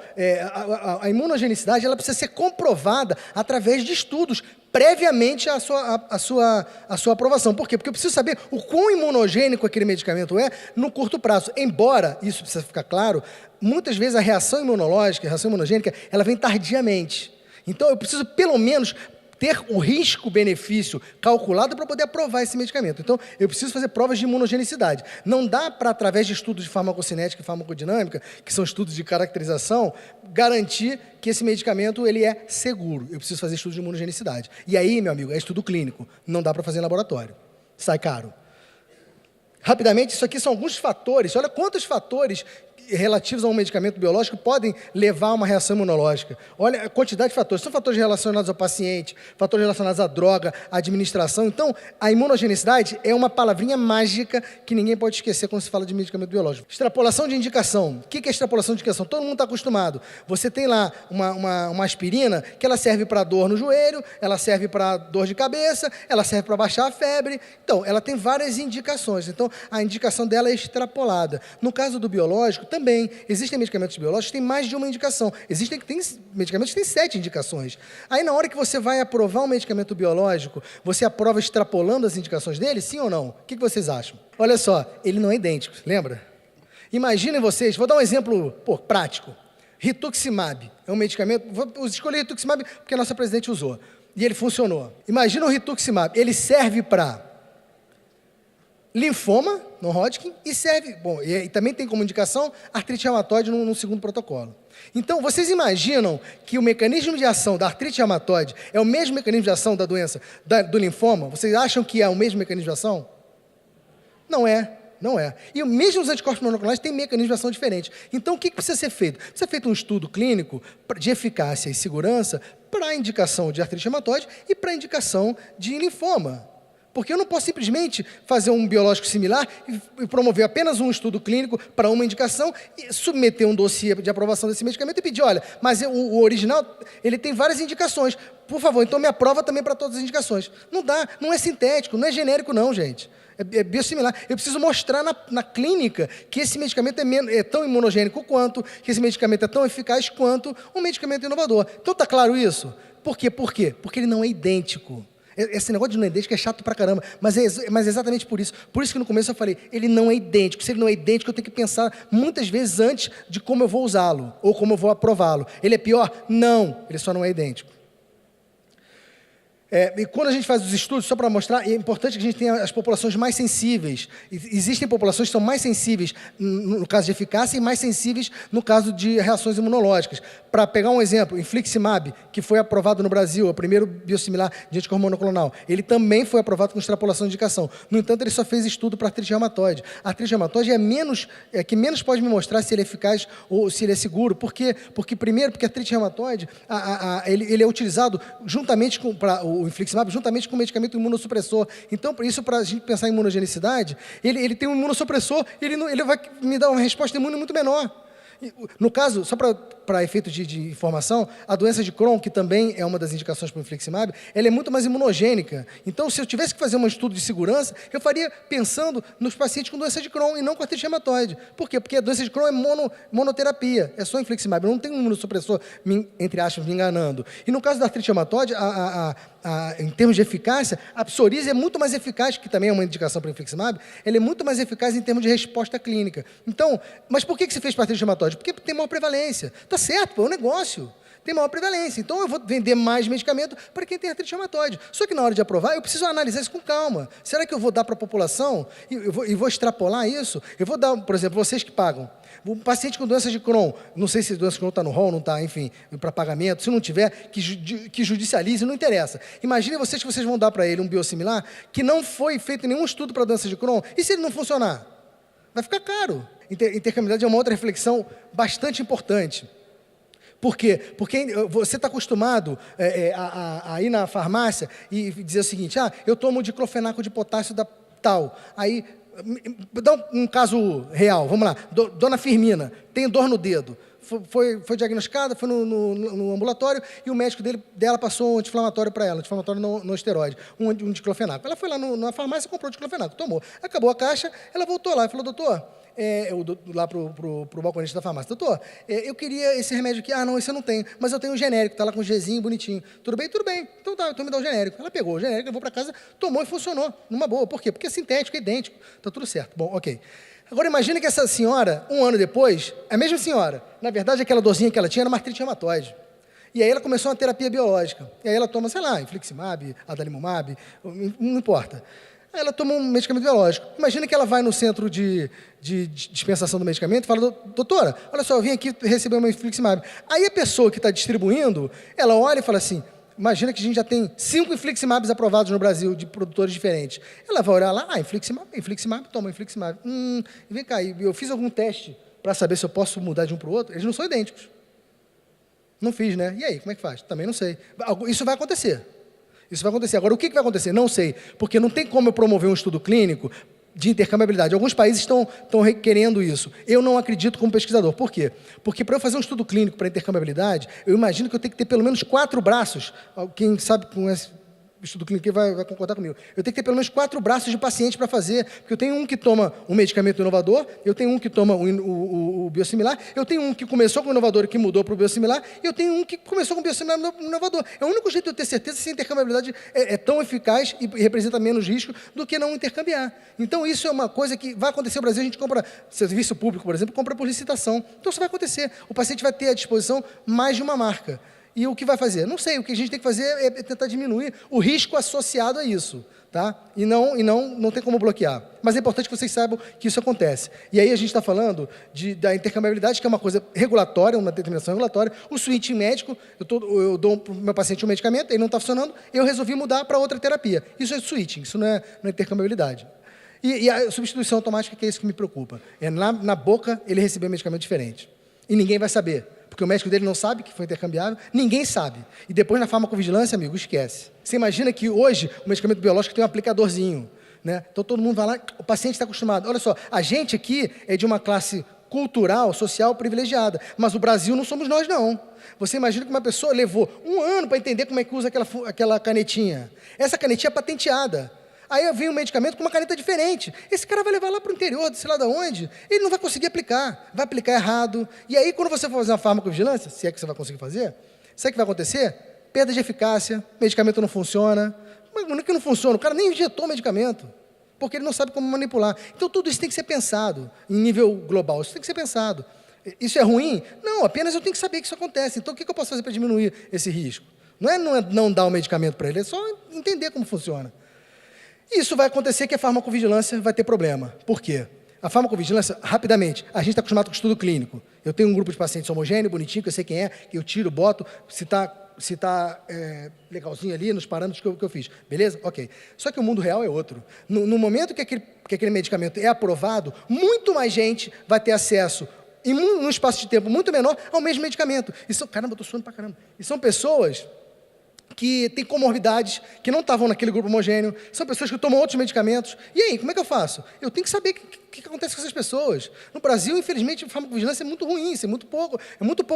a imunogenicidade ela precisa ser comprovada através de estudos, previamente à sua aprovação. Por quê? Porque eu preciso saber o quão imunogênico aquele medicamento é no curto prazo. Embora, isso precisa ficar claro, muitas vezes a reação imunológica, a reação imunogênica, ela vem tardiamente. Então, eu preciso pelo menos ter o risco-benefício calculado para poder aprovar esse medicamento. Então, eu preciso fazer provas de imunogenicidade. Não dá para, através de estudos de farmacocinética e farmacodinâmica, que são estudos de caracterização, garantir que esse medicamento ele é seguro. Eu preciso fazer estudos de imunogenicidade. E aí, meu amigo, é estudo clínico. Não dá para fazer em laboratório. Sai caro. Rapidamente, isso aqui são alguns fatores. Olha quantos fatores relativos a um medicamento biológico podem levar a uma reação imunológica. Olha a quantidade de fatores. São fatores relacionados ao paciente, fatores relacionados à droga, à administração. Então, a imunogenicidade é uma palavrinha mágica que ninguém pode esquecer quando se fala de medicamento biológico. Extrapolação de indicação. O que é extrapolação de indicação? Todo mundo está acostumado. Você tem lá uma aspirina que ela serve para dor no joelho, ela serve para dor de cabeça, ela serve para baixar a febre. Então, ela tem várias indicações. Então, a indicação dela é extrapolada. No caso do biológico, também. Existem medicamentos biológicos que têm mais de uma indicação. Existem medicamentos que têm 7 indicações. Aí, na hora que você vai aprovar um medicamento biológico, você aprova extrapolando as indicações dele, sim ou não? O que vocês acham? Olha só, ele não é idêntico, lembra? Imaginem vocês, vou dar um exemplo prático. Rituximab é um medicamento, vou escolher Rituximab porque a nossa presidente usou, e ele funcionou. Imagina o Rituximab, ele serve para linfoma, no Hodgkin, e serve, e também tem como indicação artrite reumatoide no segundo protocolo. Então, vocês imaginam que o mecanismo de ação da artrite reumatoide é o mesmo mecanismo de ação da doença do linfoma? Vocês acham que é o mesmo mecanismo de ação? Não é. Não é. E mesmo os anticorpos monoclonais têm mecanismo de ação diferente. Então, o que precisa ser feito? Precisa ser feito um estudo clínico de eficácia e segurança para a indicação de artrite reumatoide e para a indicação de linfoma. Porque eu não posso simplesmente fazer um biológico similar e promover apenas um estudo clínico para uma indicação e submeter um dossiê de aprovação desse medicamento e pedir, olha, mas o original, ele tem várias indicações. Por favor, então me aprova também para todas as indicações. Não dá, não é sintético, não é genérico não, gente. É biosimilar. Eu preciso mostrar na clínica que esse medicamento é tão imunogênico quanto, que esse medicamento é tão eficaz quanto um medicamento inovador. Então, está claro isso? Por quê? Por quê? Porque ele não é idêntico. Esse negócio de não é idêntico é chato pra caramba, mas é exatamente por isso. Por isso que no começo eu falei, ele não é idêntico. Se ele não é idêntico, eu tenho que pensar muitas vezes antes de como eu vou usá-lo, ou como eu vou aprová-lo. Ele é pior? Não, ele só não é idêntico. E quando a gente faz os estudos, só para mostrar, é importante que a gente tenha as populações mais sensíveis. Existem populações que são mais sensíveis no caso de eficácia e mais sensíveis no caso de reações imunológicas. Para pegar um exemplo, infliximab, que foi aprovado no Brasil, o primeiro biosimilar de anticorpo monoclonal, ele também foi aprovado com extrapolação de indicação. No entanto, ele só fez estudo para artrite reumatoide. A artrite reumatoide é que menos pode me mostrar se ele é eficaz ou se ele é seguro. Por quê? Porque a artrite reumatoide, ele é utilizado juntamente com o infliximab, juntamente com o medicamento imunossupressor. Então, isso para a gente pensar em imunogenicidade, ele tem um imunossupressor, ele vai me dar uma resposta imune muito menor. No caso, só para efeito de informação, a doença de Crohn, que também é uma das indicações para o infliximab, ela é muito mais imunogênica. Então, se eu tivesse que fazer um estudo de segurança, eu faria pensando nos pacientes com doença de Crohn e não com artrite reumatoide. Por quê? Porque a doença de Crohn é monoterapia, é só infliximab, não tem um imunossupressor, entre aspas, me enganando. E no caso da artrite reumatoide, em termos de eficácia, a psoríase é muito mais eficaz, que também é uma indicação para o infliximab, ela é muito mais eficaz em termos de resposta clínica. Então, mas por que você fez para artrite reumatoide? Porque tem maior prevalência. Está certo, pô, é um negócio. Tem maior prevalência. Então, eu vou vender mais medicamento para quem tem artrite reumatoide. Só que na hora de aprovar, eu preciso analisar isso com calma. Será que eu vou dar para a população e vou extrapolar isso? Eu vou dar, por exemplo, vocês que pagam. Um paciente com doença de Crohn, não sei se doença de Crohn está no rol, não está, enfim, para pagamento. Se não tiver, que judicialize, não interessa. Imaginem vocês que vocês vão dar para ele um biosimilar que não foi feito nenhum estudo para doença de Crohn. E se ele não funcionar? Vai ficar caro. Intercambiabilidade é uma outra reflexão bastante importante. Por quê? Porque você está acostumado a ir na farmácia e dizer o seguinte, eu tomo diclofenaco de potássio da tal. Aí, dá um caso real, vamos lá. Dona Firmina tem dor no dedo. Foi diagnosticada, foi no ambulatório e o médico dela passou um anti-inflamatório para ela, anti-inflamatório não esteroide, um diclofenaco. Ela foi lá na farmácia e comprou o diclofenaco, tomou. Acabou a caixa, ela voltou lá e falou, doutor, lá para o balconista da farmácia, doutor, eu queria esse remédio aqui, não, esse eu não tenho, mas eu tenho um genérico, está lá com um Gzinho bonitinho. Tudo bem? Tudo bem. Então tá, então me dá o genérico. Ela pegou o genérico, levou para casa, tomou e funcionou, numa boa. Por quê? Porque é sintético, é idêntico, está tudo certo. Bom, ok. Agora, imagine que essa senhora, um ano depois, a mesma senhora, na verdade, aquela dorzinha que ela tinha era uma artrite reumatoide. E aí ela começou uma terapia biológica. E aí ela toma, sei lá, infliximab, adalimumab, não importa. Aí ela toma um medicamento biológico. Imagina que ela vai no centro de dispensação do medicamento e fala, doutora, olha só, eu vim aqui receber uma infliximab. Aí a pessoa que está distribuindo, ela olha e fala assim, imagina que a gente já tem 5 infliximabs aprovados no Brasil, de produtores diferentes. Ela vai olhar lá, infliximab, toma infliximab. Vem cá, eu fiz algum teste para saber se eu posso mudar de um para o outro? Eles não são idênticos. Não fiz, né? E aí, como é que faz? Também não sei. Isso vai acontecer. Isso vai acontecer. Agora, o que vai acontecer? Não sei. Porque não tem como eu promover um estudo clínico de intercambiabilidade. Alguns países estão requerendo isso. Eu não acredito como pesquisador. Por quê? Porque para eu fazer um estudo clínico para intercambiabilidade, eu imagino que eu tenho que ter pelo menos 4 braços. Quem sabe com esse estudo clínico vai concordar comigo. Eu tenho que ter pelo menos 4 braços de paciente para fazer, porque eu tenho um que toma um medicamento inovador, eu tenho um que toma o biosimilar, eu tenho um que começou com o inovador e que mudou para o biosimilar, e eu tenho um que começou com o biosimilar inovador. É o único jeito de eu ter certeza se a intercambiabilidade é tão eficaz e representa menos risco do que não intercambiar. Então, isso é uma coisa que vai acontecer no Brasil, a gente compra, serviço público, por exemplo, compra por licitação. Então, isso vai acontecer. O paciente vai ter à disposição mais de uma marca. E o que vai fazer? Não sei, o que a gente tem que fazer é tentar diminuir o risco associado a isso, tá? E não tem como bloquear. Mas é importante que vocês saibam que isso acontece. E aí a gente está falando da intercambiabilidade, que é uma coisa regulatória, uma determinação regulatória. O switching médico, eu dou para o meu paciente um medicamento, ele não está funcionando, eu resolvi mudar para outra terapia. Isso é switching, isso não é intercambiabilidade. E a substituição automática, que é isso que me preocupa. É na boca ele receber um medicamento diferente. E ninguém vai saber. Porque o médico dele não sabe que foi intercambiável, ninguém sabe. E depois na farmacovigilância, amigo, esquece. Você imagina que hoje o medicamento biológico tem um aplicadorzinho, né? Então todo mundo vai lá, o paciente está acostumado. Olha só, a gente aqui é de uma classe cultural, social privilegiada, mas o Brasil não somos nós, não. Você imagina que uma pessoa levou 1 ano para entender como é que usa aquela canetinha. Essa canetinha é patenteada. Aí vem um medicamento com uma caneta diferente. Esse cara vai levar lá para o interior, sei lá de onde, ele não vai conseguir aplicar, vai aplicar errado. E aí, quando você for fazer uma farmacovigilância, se é que você vai conseguir fazer, sabe o que vai acontecer? Perda de eficácia, medicamento não funciona. Mas não é que não funciona, o cara nem injetou o medicamento, porque ele não sabe como manipular. Então, tudo isso tem que ser pensado, em nível global, isso tem que ser pensado. Isso é ruim? Não, apenas eu tenho que saber que isso acontece. Então, o que eu posso fazer para diminuir esse risco? Não é não dar o medicamento para ele, é só entender como funciona. Isso vai acontecer que a farmacovigilância vai ter problema. Por quê? A farmacovigilância, rapidamente, a gente está acostumado com o estudo clínico. Eu tenho um grupo de pacientes homogêneo, bonitinho, que eu sei quem é, que eu tiro, boto, se está legalzinho ali nos parâmetros que eu fiz. Beleza? Ok. Só que o mundo real é outro. No momento que aquele medicamento é aprovado, muito mais gente vai ter acesso, em um espaço de tempo muito menor, ao mesmo medicamento. Caramba, eu estou suando pra caramba. E são pessoas que têm comorbidades, que não estavam naquele grupo homogêneo, são pessoas que tomam outros medicamentos. E aí, como é que eu faço? Eu tenho que saber o que acontece com essas pessoas. No Brasil, infelizmente, a farmacovigilância é muito ruim, isso é muito pouco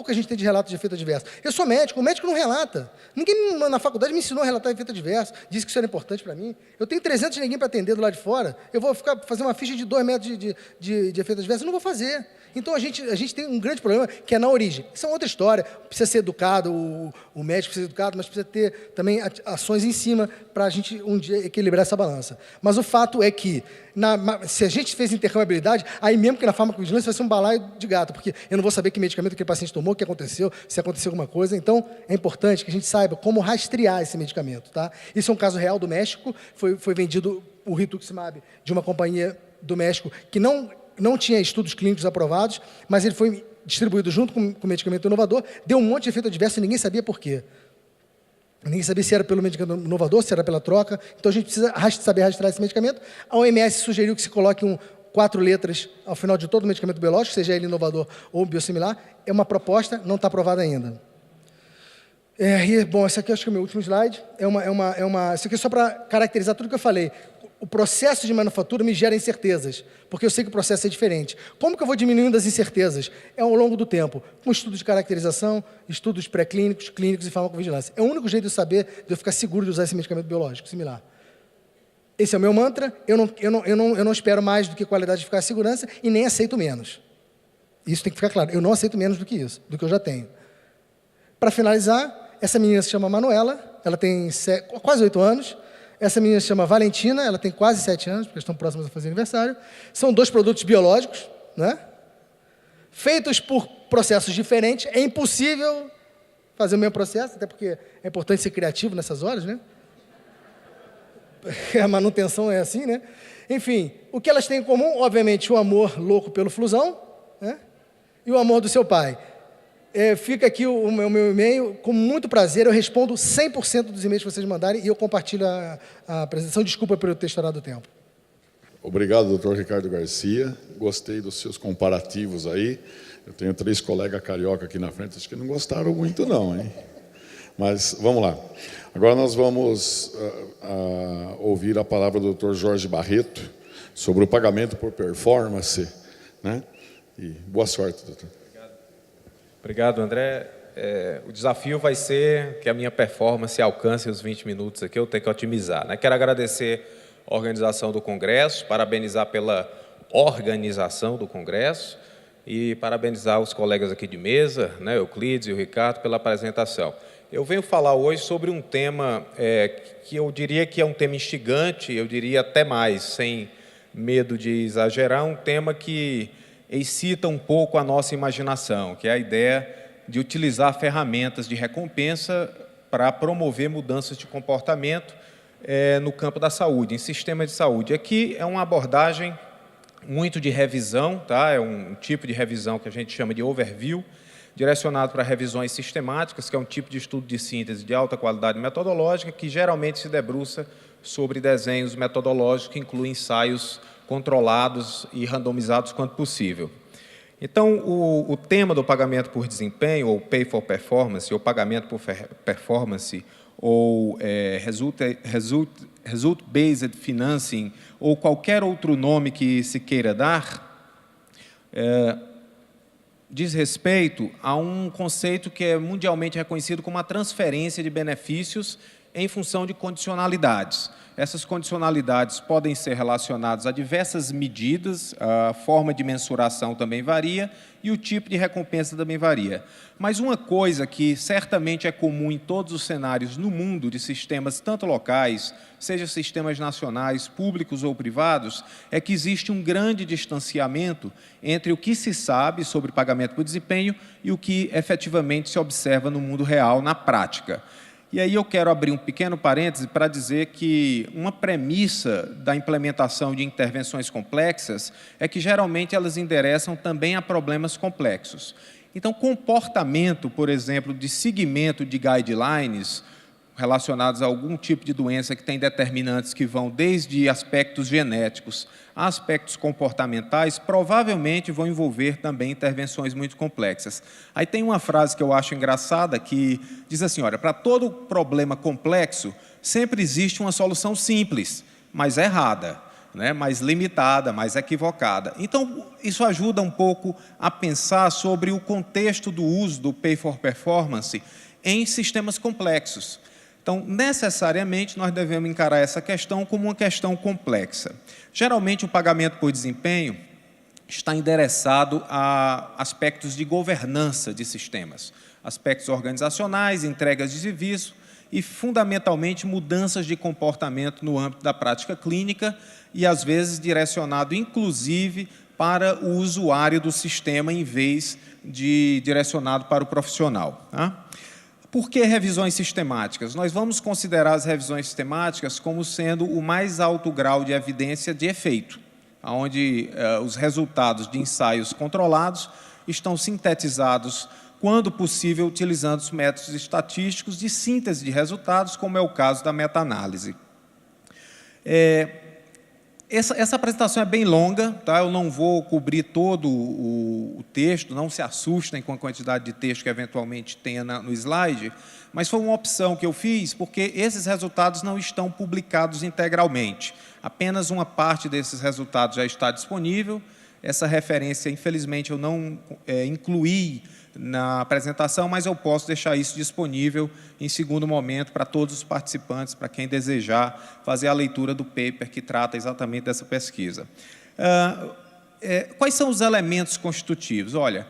que a gente tem de relato de efeito adverso. Eu sou médico, o médico não relata. Ninguém na faculdade me ensinou a relatar efeito adverso, disse que isso era importante para mim. Eu tenho 300 ninguém para atender do lado de fora, eu vou fazer uma ficha de 2 metros de efeito adverso, eu não vou fazer. Então, a gente tem um grande problema, que é na origem. Isso é outra história, precisa ser educado, o médico precisa ser educado, mas precisa ter também ações em cima para a gente um dia equilibrar essa balança. Mas o fato é que, se a gente fez intercambiabilidade, aí mesmo que na farmacovigilância vai ser um balaio de gato, porque eu não vou saber que medicamento aquele paciente tomou, o que aconteceu, se aconteceu alguma coisa. Então, é importante que a gente saiba como rastrear esse medicamento. Tá? Isso é um caso real do México, foi vendido o rituximab de uma companhia do México que não tinha estudos clínicos aprovados, mas ele foi distribuído junto com o medicamento inovador, deu um monte de efeito adverso e ninguém sabia por quê. Ninguém sabia se era pelo medicamento inovador, se era pela troca. Então, a gente precisa saber rastrear esse medicamento. A OMS sugeriu que se coloque 4 letras ao final de todo medicamento biológico, seja ele inovador ou biosimilar. É uma proposta, não está aprovada ainda. Bom, esse aqui acho que é o meu último slide. Isso aqui é só para caracterizar tudo que eu falei. O processo de manufatura me gera incertezas, porque eu sei que o processo é diferente. Como que eu vou diminuindo as incertezas? É ao longo do tempo, com estudos de caracterização, estudos pré-clínicos, clínicos e farmacovigilância. É o único jeito de saber, de eu ficar seguro de usar esse medicamento biológico similar. Esse é o meu mantra, eu não espero mais do que qualidade de eficácia e segurança e nem aceito menos. Isso tem que ficar claro, eu não aceito menos do que isso, do que eu já tenho. Para finalizar, essa menina se chama Manuela, ela tem quase 8 anos, essa menina se chama Valentina, ela tem quase 7 anos, porque estão próximas a fazer aniversário. São 2 produtos biológicos, né? Feitos por processos diferentes. É impossível fazer o mesmo processo, até porque é importante ser criativo nessas horas, né? A manutenção é assim, né? Enfim, o que elas têm em comum, obviamente, o amor louco pelo Flusão, né? E o amor do seu pai. Fica aqui o meu e-mail, com muito prazer, eu respondo 100% dos e-mails que vocês mandarem e eu compartilho a apresentação. Desculpa por eu ter estourado o tempo. Obrigado, doutor Ricardo Garcia. Gostei dos seus comparativos aí. Eu tenho 3 colegas carioca aqui na frente, acho que não gostaram muito não, hein? Mas vamos lá. Agora nós vamos ouvir a palavra do doutor Jorge Barreto sobre o pagamento por performance, né? E boa sorte, doutor. Obrigado, André. O desafio vai ser que a minha performance alcance os 20 minutos aqui, eu tenho que otimizar, né? Quero agradecer a organização do Congresso, parabenizar pela organização do Congresso e parabenizar os colegas aqui de mesa, né, Euclides e o Ricardo, pela apresentação. Eu venho falar hoje sobre um tema que eu diria que é um tema instigante, eu diria até mais, sem medo de exagerar, um tema que excita um pouco a nossa imaginação, que é a ideia de utilizar ferramentas de recompensa para promover mudanças de comportamento no campo da saúde, em sistema de saúde. Aqui é uma abordagem muito de revisão, tá? É um tipo de revisão que a gente chama de overview, direcionado para revisões sistemáticas, que é um tipo de estudo de síntese de alta qualidade metodológica, que geralmente se debruça sobre desenhos metodológicos que incluem ensaios controlados e randomizados quanto possível. Então, o tema do pagamento por desempenho, ou Pay for Performance, ou pagamento por performance, ou Result-Based Financing, ou qualquer outro nome que se queira dar, diz respeito a um conceito que é mundialmente reconhecido como a transferência de benefícios em função de condicionalidades. Essas condicionalidades podem ser relacionadas a diversas medidas, a forma de mensuração também varia e o tipo de recompensa também varia. Mas uma coisa que certamente é comum em todos os cenários no mundo de sistemas tanto locais, seja sistemas nacionais, públicos ou privados, é que existe um grande distanciamento entre o que se sabe sobre pagamento por desempenho e o que efetivamente se observa no mundo real, na prática. E aí eu quero abrir um pequeno parêntese para dizer que uma premissa da implementação de intervenções complexas é que, geralmente, elas endereçam também a problemas complexos. Então, comportamento, por exemplo, de seguimento de guidelines relacionados a algum tipo de doença que tem determinantes que vão desde aspectos genéticos a aspectos comportamentais, provavelmente vão envolver também intervenções muito complexas. Aí tem uma frase que eu acho engraçada, que diz assim, olha, para todo problema complexo, sempre existe uma solução simples, mas errada, né? Mais limitada, mais equivocada. Então, isso ajuda um pouco a pensar sobre o contexto do uso do Pay for Performance em sistemas complexos. Então, necessariamente, nós devemos encarar essa questão como uma questão complexa. Geralmente, o pagamento por desempenho está endereçado a aspectos de governança de sistemas, aspectos organizacionais, entregas de serviço e, fundamentalmente, mudanças de comportamento no âmbito da prática clínica e, às vezes, direcionado, inclusive, para o usuário do sistema, em vez de direcionado para o profissional. Tá? Por que revisões sistemáticas? Nós vamos considerar as revisões sistemáticas como sendo o mais alto grau de evidência de efeito, onde os resultados de ensaios controlados estão sintetizados, quando possível, utilizando os métodos estatísticos de síntese de resultados, como é o caso da meta-análise. Essa apresentação é bem longa, tá? Eu não vou cobrir todo o texto, não se assustem com a quantidade de texto que eventualmente tenha no slide, mas foi uma opção que eu fiz, porque esses resultados não estão publicados integralmente. Apenas uma parte desses resultados já está disponível. Essa referência, infelizmente, eu não incluí na apresentação, mas eu posso deixar isso disponível em segundo momento para todos os participantes, para quem desejar fazer a leitura do paper que trata exatamente dessa pesquisa. Quais são os elementos constitutivos? Olha,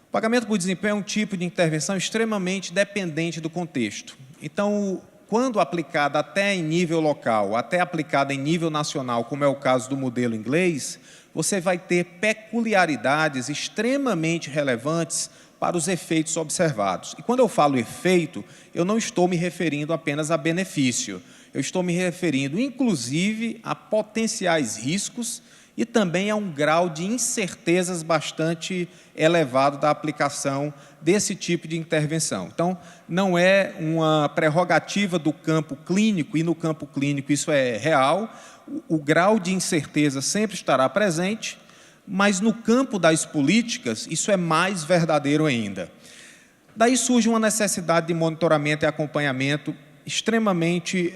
o pagamento por desempenho é um tipo de intervenção extremamente dependente do contexto. Então, quando aplicada até em nível local, até aplicada em nível nacional, como é o caso do modelo inglês, você vai ter peculiaridades extremamente relevantes para os efeitos observados. E quando eu falo efeito, eu não estou me referindo apenas a benefício, eu estou me referindo, inclusive, a potenciais riscos e também a um grau de incertezas bastante elevado da aplicação desse tipo de intervenção. Então, não é uma prerrogativa do campo clínico, e no campo clínico isso é real, o grau de incerteza sempre estará presente, mas no campo das políticas isso é mais verdadeiro ainda. Daí surge uma necessidade de monitoramento e acompanhamento extremamente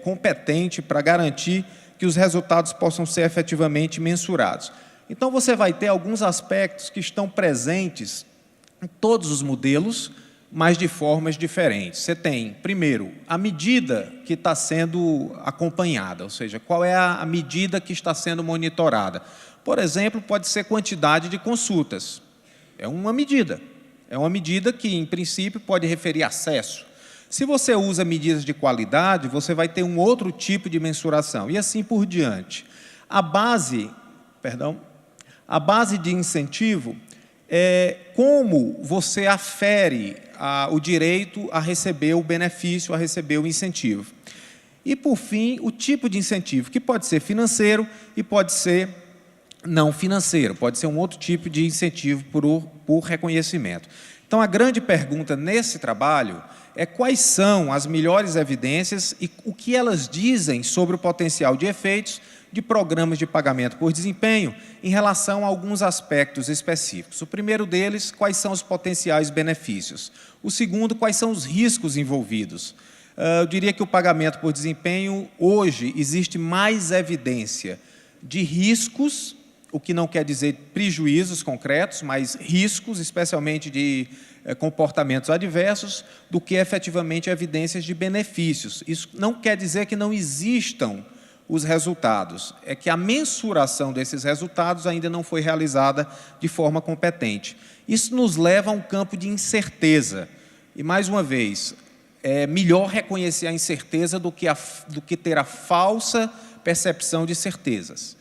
competente para garantir que os resultados possam ser efetivamente mensurados. Então, você vai ter alguns aspectos que estão presentes em todos os modelos, mas de formas diferentes. Você tem, primeiro, a medida que está sendo acompanhada, ou seja, qual é a medida que está sendo monitorada. Por exemplo, pode ser quantidade de consultas. É uma medida que, em princípio, pode referir acesso. Se você usa medidas de qualidade, você vai ter um outro tipo de mensuração, e assim por diante. A base de incentivo é como você afere o direito a receber o benefício, a receber o incentivo. E, por fim, o tipo de incentivo, que pode ser financeiro e pode ser não financeiro, pode ser um outro tipo de incentivo por reconhecimento. Então, a grande pergunta nesse trabalho é quais são as melhores evidências e o que elas dizem sobre o potencial de efeitos de programas de pagamento por desempenho em relação a alguns aspectos específicos. O primeiro deles, quais são os potenciais benefícios. O segundo, quais são os riscos envolvidos. Eu diria que o pagamento por desempenho, hoje, existe mais evidência de riscos, o que não quer dizer prejuízos concretos, mas riscos, especialmente de comportamentos adversos, do que efetivamente evidências de benefícios. Isso não quer dizer que não existam os resultados, é que a mensuração desses resultados ainda não foi realizada de forma competente. Isso nos leva a um campo de incerteza. E, mais uma vez, é melhor reconhecer a incerteza do que ter a falsa percepção de certezas,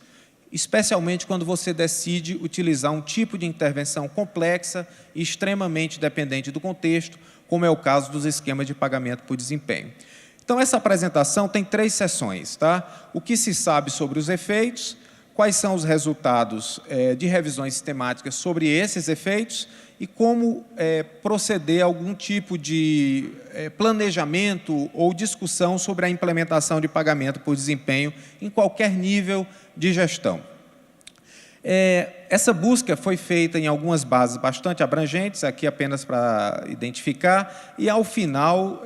especialmente quando você decide utilizar um tipo de intervenção complexa e extremamente dependente do contexto, como é o caso dos esquemas de pagamento por desempenho. Então, essa apresentação tem 3 sessões, tá? O que se sabe sobre os efeitos, quais são os resultados de revisões sistemáticas sobre esses efeitos e como proceder a algum tipo de planejamento ou discussão sobre a implementação de pagamento por desempenho em qualquer nível de gestão. Essa busca foi feita em algumas bases bastante abrangentes, aqui apenas para identificar, e, ao final,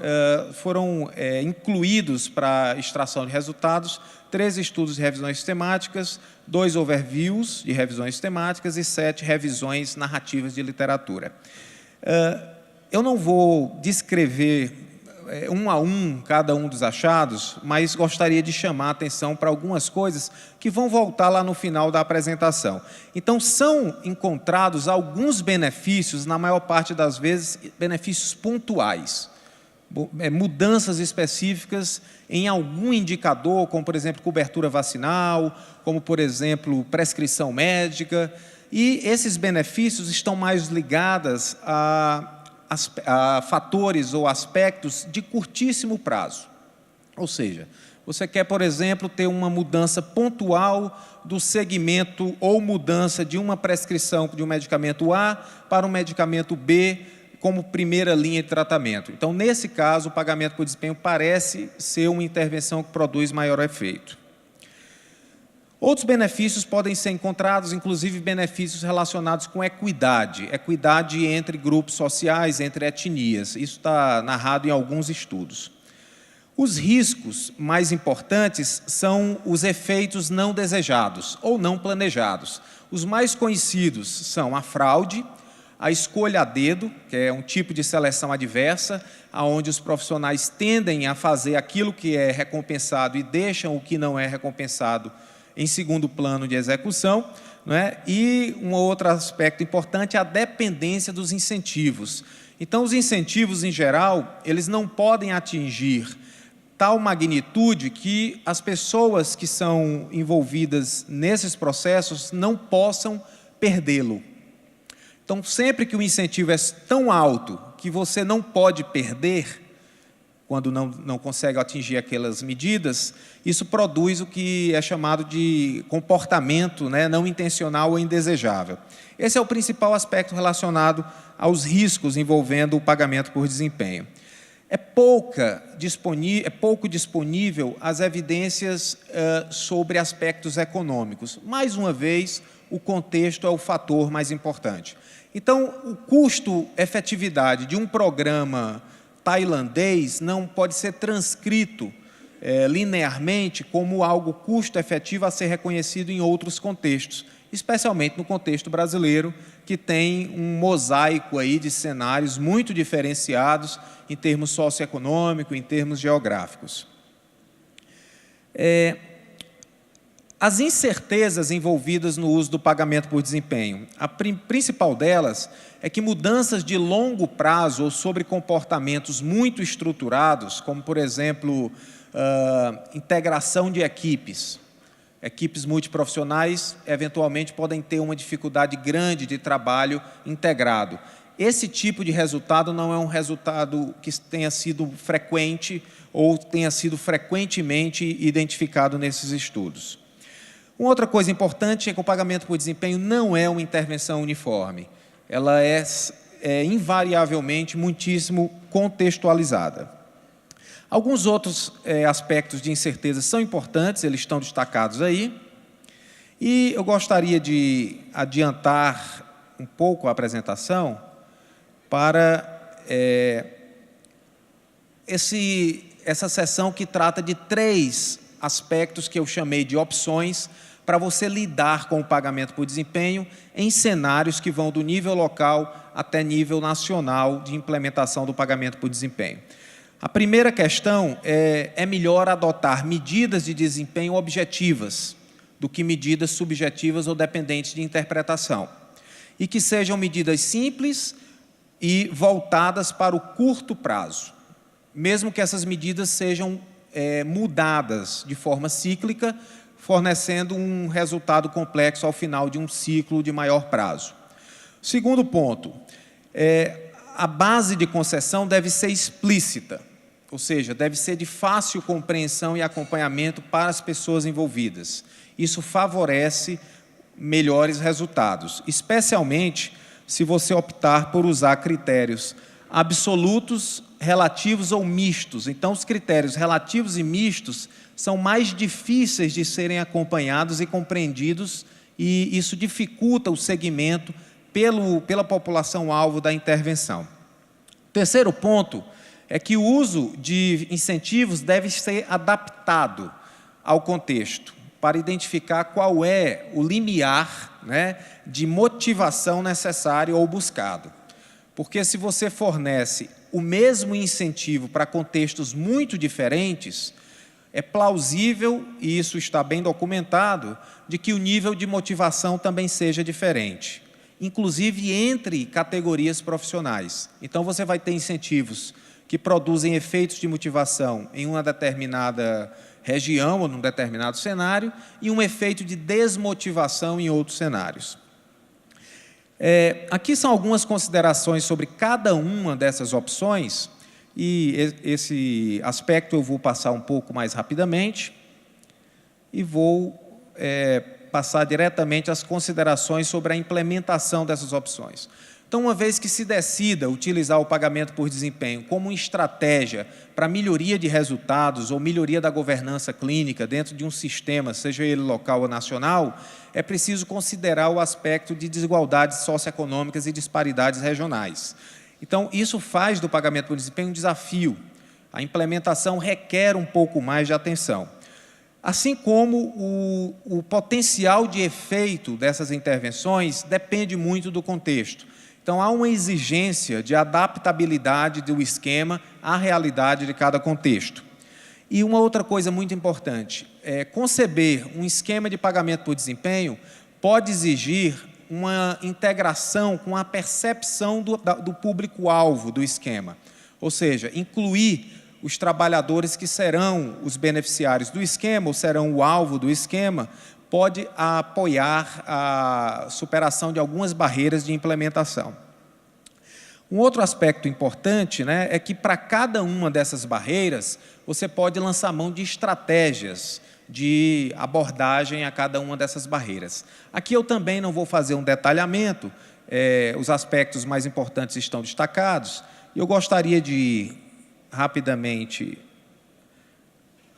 foram incluídos para extração de resultados 3 estudos de revisões sistemáticas, 2 overviews de revisões sistemáticas e 7 revisões narrativas de literatura. Eu não vou descrever um a um cada um dos achados, mas gostaria de chamar a atenção para algumas coisas que vão voltar lá no final da apresentação. Então, são encontrados alguns benefícios, na maior parte das vezes, benefícios pontuais, mudanças específicas em algum indicador, como, por exemplo, cobertura vacinal, como, por exemplo, prescrição médica, e esses benefícios estão mais ligados a fatores ou aspectos de curtíssimo prazo. Ou seja, você quer, por exemplo, ter uma mudança pontual do segmento ou mudança de uma prescrição de um medicamento A para um medicamento B como primeira linha de tratamento. Então, nesse caso, o pagamento por desempenho parece ser uma intervenção que produz maior efeito. Outros benefícios podem ser encontrados, inclusive benefícios relacionados com equidade entre grupos sociais, entre etnias. Isso está narrado em alguns estudos. Os riscos mais importantes são os efeitos não desejados ou não planejados. Os mais conhecidos são a fraude, a escolha a dedo, que é um tipo de seleção adversa, onde os profissionais tendem a fazer aquilo que é recompensado e deixam o que não é recompensado em segundo plano de execução, né? E um outro aspecto importante é a dependência dos incentivos. Então, os incentivos, em geral, eles não podem atingir tal magnitude que as pessoas que são envolvidas nesses processos não possam perdê-lo. Então, sempre que o incentivo é tão alto que você não pode perder, quando não consegue atingir aquelas medidas, isso produz o que é chamado de comportamento, né, não intencional ou indesejável. Esse é o principal aspecto relacionado aos riscos envolvendo o pagamento por desempenho. É pouco disponível as evidências sobre aspectos econômicos. Mais uma vez, o contexto é o fator mais importante. Então, o custo-efetividade de um programa tailandês não pode ser transcrito linearmente como algo custo-efetivo a ser reconhecido em outros contextos, especialmente no contexto brasileiro, que tem um mosaico aí de cenários muito diferenciados em termos socioeconômicos, em termos geográficos. As incertezas envolvidas no uso do pagamento por desempenho. A principal delas é que mudanças de longo prazo ou sobre comportamentos muito estruturados, como, por exemplo, integração de equipes multiprofissionais, eventualmente podem ter uma dificuldade grande de trabalho integrado. Esse tipo de resultado não é um resultado que tenha sido frequente ou tenha sido frequentemente identificado nesses estudos. Uma outra coisa importante é que o pagamento por desempenho não é uma intervenção uniforme. Ela é invariavelmente muitíssimo contextualizada. Alguns outros aspectos de incerteza são importantes, eles estão destacados aí. E eu gostaria de adiantar um pouco a apresentação para essa sessão que trata de 3 aspectos que eu chamei de opções para você lidar com o pagamento por desempenho em cenários que vão do nível local até nível nacional de implementação do pagamento por desempenho. A primeira questão é melhor adotar medidas de desempenho objetivas do que medidas subjetivas ou dependentes de interpretação, e que sejam medidas simples e voltadas para o curto prazo, mesmo que essas medidas sejam mudadas de forma cíclica, fornecendo um resultado complexo ao final de um ciclo de maior prazo. Segundo ponto, a base de concessão deve ser explícita, ou seja, deve ser de fácil compreensão e acompanhamento para as pessoas envolvidas. Isso favorece melhores resultados, especialmente se você optar por usar critérios absolutos, relativos ou mistos. Então, os critérios relativos e mistos são mais difíceis de serem acompanhados e compreendidos, e isso dificulta o segmento pela população-alvo da intervenção. O terceiro ponto é que o uso de incentivos deve ser adaptado ao contexto, para identificar qual é o limiar, né, de motivação necessário ou buscado. Porque se você fornece o mesmo incentivo para contextos muito diferentes, é plausível, e isso está bem documentado, de que o nível de motivação também seja diferente, inclusive entre categorias profissionais. Então, você vai ter incentivos que produzem efeitos de motivação em uma determinada região ou num determinado cenário, e um efeito de desmotivação em outros cenários. Aqui são algumas considerações sobre cada uma dessas opções, e esse aspecto eu vou passar um pouco mais rapidamente, e vou passar diretamente às considerações sobre a implementação dessas opções. Então, uma vez que se decida utilizar o pagamento por desempenho como uma estratégia para melhoria de resultados ou melhoria da governança clínica dentro de um sistema, seja ele local ou nacional, é preciso considerar o aspecto de desigualdades socioeconômicas e disparidades regionais. Então, isso faz do pagamento por desempenho um desafio. A implementação requer um pouco mais de atenção. Assim como o potencial de efeito dessas intervenções depende muito do contexto. Então, há uma exigência de adaptabilidade do esquema à realidade de cada contexto. E uma outra coisa muito importante, conceber um esquema de pagamento por desempenho pode exigir uma integração com a percepção do público-alvo do esquema. Ou seja, incluir os trabalhadores que serão os beneficiários do esquema, ou serão o alvo do esquema, pode apoiar a superação de algumas barreiras de implementação. Um outro aspecto importante, né, é que para cada uma dessas barreiras, você pode lançar mão de estratégias de abordagem a cada uma dessas barreiras. Aqui eu também não vou fazer um detalhamento, os aspectos mais importantes estão destacados, e eu gostaria de ir rapidamente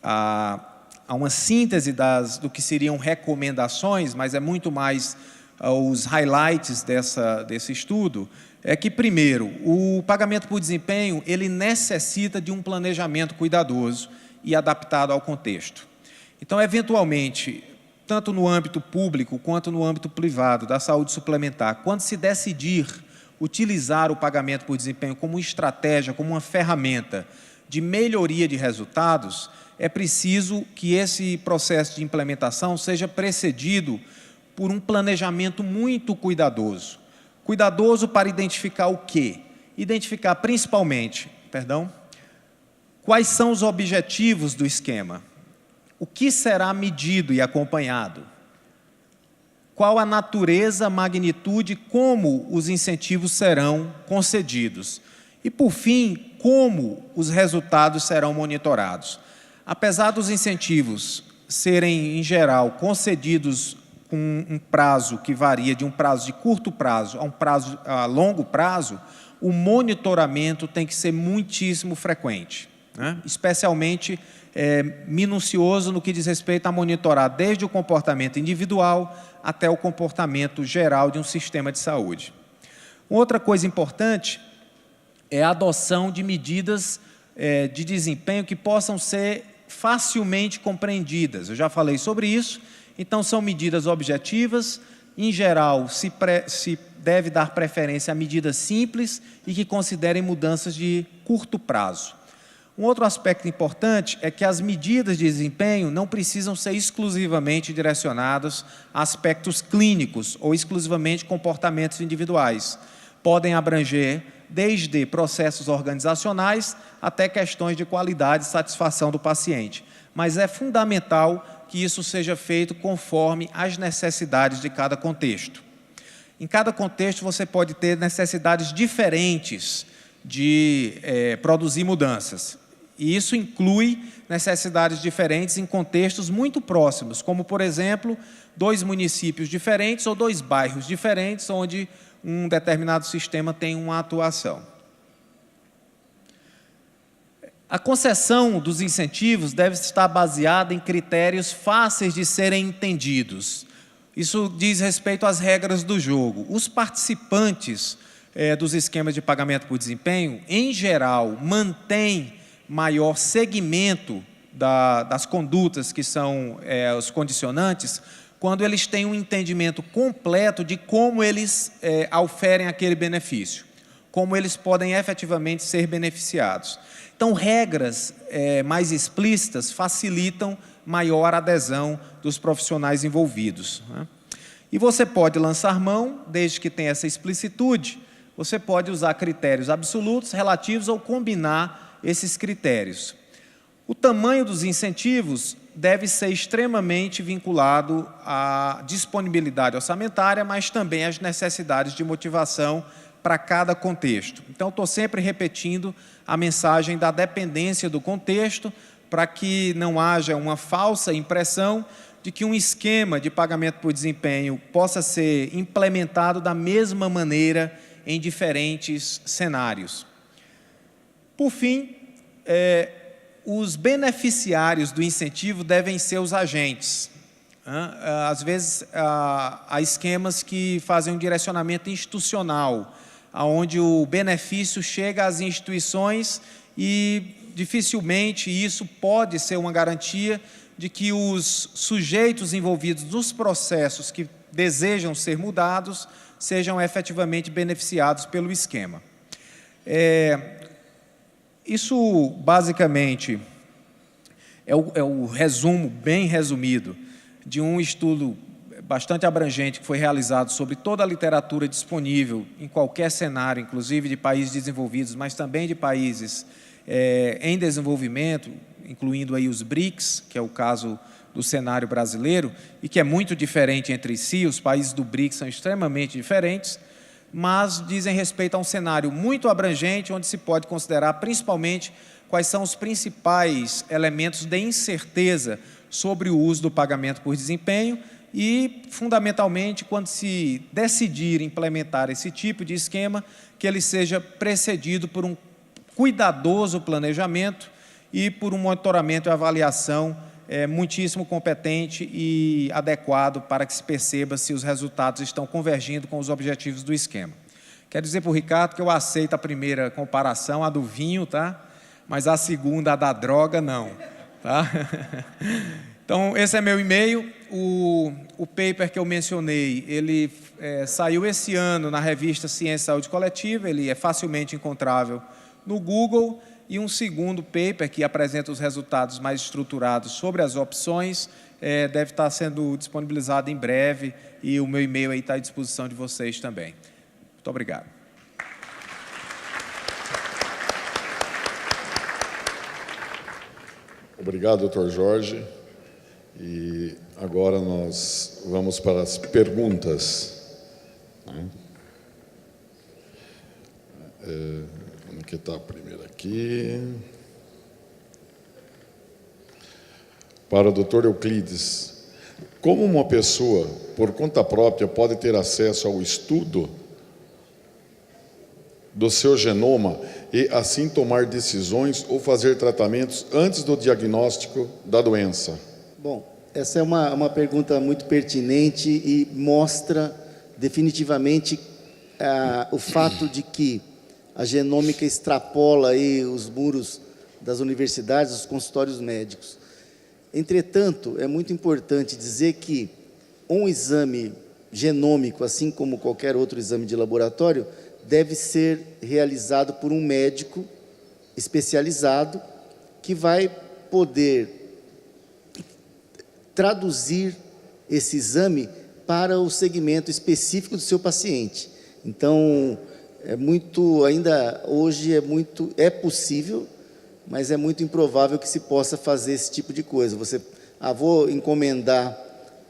a uma síntese do que seriam recomendações, mas é muito mais os highlights desse estudo, é que, primeiro, o pagamento por desempenho, ele necessita de um planejamento cuidadoso e adaptado ao contexto. Então, eventualmente, tanto no âmbito público quanto no âmbito privado da saúde suplementar, quando se decidir utilizar o pagamento por desempenho como estratégia, como uma ferramenta de melhoria de resultados, é preciso que esse processo de implementação seja precedido por um planejamento muito cuidadoso. Cuidadoso para identificar o quê? Identificar principalmente, quais são os objetivos do esquema? O que será medido e acompanhado? Qual a natureza, magnitude, como os incentivos serão concedidos? E, por fim, como os resultados serão monitorados? Apesar dos incentivos serem, em geral, concedidos com um prazo que varia de um prazo de curto prazo a longo prazo, o monitoramento tem que ser muitíssimo frequente, né? Especialmente minucioso no que diz respeito a monitorar desde o comportamento individual até o comportamento geral de um sistema de saúde. Outra coisa importante é a adoção de medidas de desempenho que possam ser facilmente compreendidas. Eu já falei sobre isso. Então, são medidas objetivas, em geral, se deve dar preferência a medidas simples e que considerem mudanças de curto prazo. Um outro aspecto importante é que as medidas de desempenho não precisam ser exclusivamente direcionadas a aspectos clínicos ou exclusivamente comportamentos individuais. Podem abranger desde processos organizacionais até questões de qualidade e satisfação do paciente. Mas é fundamental que isso seja feito conforme as necessidades de cada contexto. Em cada contexto, você pode ter necessidades diferentes de produzir mudanças. E isso inclui necessidades diferentes em contextos muito próximos, como, por exemplo, 2 municípios diferentes ou 2 bairros diferentes, onde um determinado sistema tem uma atuação. A concessão dos incentivos deve estar baseada em critérios fáceis de serem entendidos. Isso diz respeito às regras do jogo. Os participantes dos esquemas de pagamento por desempenho, em geral, mantêm maior segmento das condutas que são os condicionantes, quando eles têm um entendimento completo de como eles auferem aquele benefício, como eles podem efetivamente ser beneficiados. Então, regras mais explícitas facilitam maior adesão dos profissionais envolvidos, né? E você pode lançar mão, desde que tenha essa explicitude, você pode usar critérios absolutos, relativos ou combinar esses critérios. O tamanho dos incentivos deve ser extremamente vinculado à disponibilidade orçamentária, mas também às necessidades de motivação para cada contexto. Então, estou sempre repetindo a mensagem da dependência do contexto, para que não haja uma falsa impressão de que um esquema de pagamento por desempenho possa ser implementado da mesma maneira em diferentes cenários. Por fim, os beneficiários do incentivo devem ser os agentes. Às vezes, há esquemas que fazem um direcionamento institucional, onde o benefício chega às instituições e dificilmente isso pode ser uma garantia de que os sujeitos envolvidos nos processos que desejam ser mudados sejam efetivamente beneficiados pelo esquema. Isso, basicamente, é o resumo, bem resumido, de um estudo bastante abrangente que foi realizado sobre toda a literatura disponível em qualquer cenário, inclusive de países desenvolvidos, mas também de países em desenvolvimento, incluindo aí os BRICS, que é o caso do cenário brasileiro, e que é muito diferente entre si. Os países do BRICS são extremamente diferentes, mas dizem respeito a um cenário muito abrangente, onde se pode considerar principalmente quais são os principais elementos de incerteza sobre o uso do pagamento por desempenho e, fundamentalmente, quando se decidir implementar esse tipo de esquema, que ele seja precedido por um cuidadoso planejamento e por um monitoramento e avaliação muitíssimo competente e adequado para que se perceba se os resultados estão convergindo com os objetivos do esquema. Quero dizer para o Ricardo que eu aceito a primeira comparação, a do vinho, tá? Mas a segunda, a da droga, não. Tá? Então, esse é meu e-mail. O paper que eu mencionei, ele saiu esse ano na revista Ciência e Saúde Coletiva, ele é facilmente encontrável no Google, e um segundo paper que apresenta os resultados mais estruturados sobre as opções deve estar sendo disponibilizado em breve, e o meu e-mail aí está à disposição de vocês também. Muito obrigado. Obrigado, doutor Jorge. E agora nós vamos para as perguntas. Onde que está a primeira aqui? Para o doutor Euclides. Como uma pessoa, por conta própria, pode ter acesso ao estudo do seu genoma e, assim, tomar decisões ou fazer tratamentos antes do diagnóstico da doença? Bom, essa é uma pergunta muito pertinente e mostra definitivamente o fato de que a genômica extrapola aí os muros das universidades, dos consultórios médicos. Entretanto, é muito importante dizer que um exame genômico, assim como qualquer outro exame de laboratório, deve ser realizado por um médico especializado que vai poder traduzir esse exame para o segmento específico do seu paciente. Então, ainda hoje é possível, mas é muito improvável que se possa fazer esse tipo de coisa. Você, vou encomendar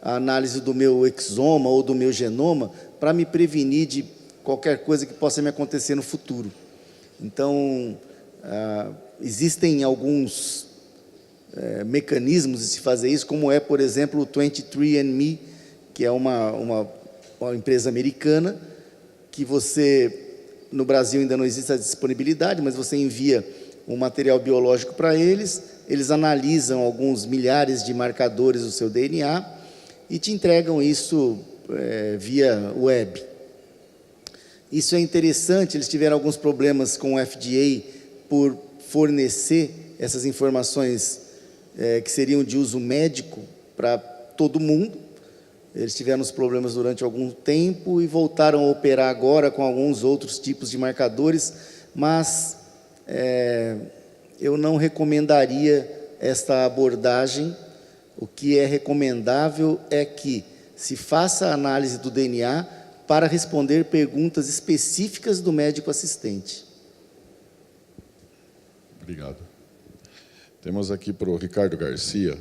a análise do meu exoma ou do meu genoma para me prevenir de qualquer coisa que possa me acontecer no futuro. Então, existem alguns mecanismos de se fazer isso, como é, por exemplo, o 23andMe, que é uma empresa americana, que você, no Brasil ainda não existe a disponibilidade, mas você envia um material biológico para eles, eles analisam alguns milhares de marcadores do seu DNA e te entregam isso via web. Isso é interessante, eles tiveram alguns problemas com o FDA por fornecer essas informações que seriam de uso médico para todo mundo. Eles tiveram os problemas durante algum tempo e voltaram a operar agora com alguns outros tipos de marcadores, mas eu não recomendaria esta abordagem. O que é recomendável é que se faça a análise do DNA para responder perguntas específicas do médico assistente. Obrigado. Temos aqui para o Ricardo Garcia.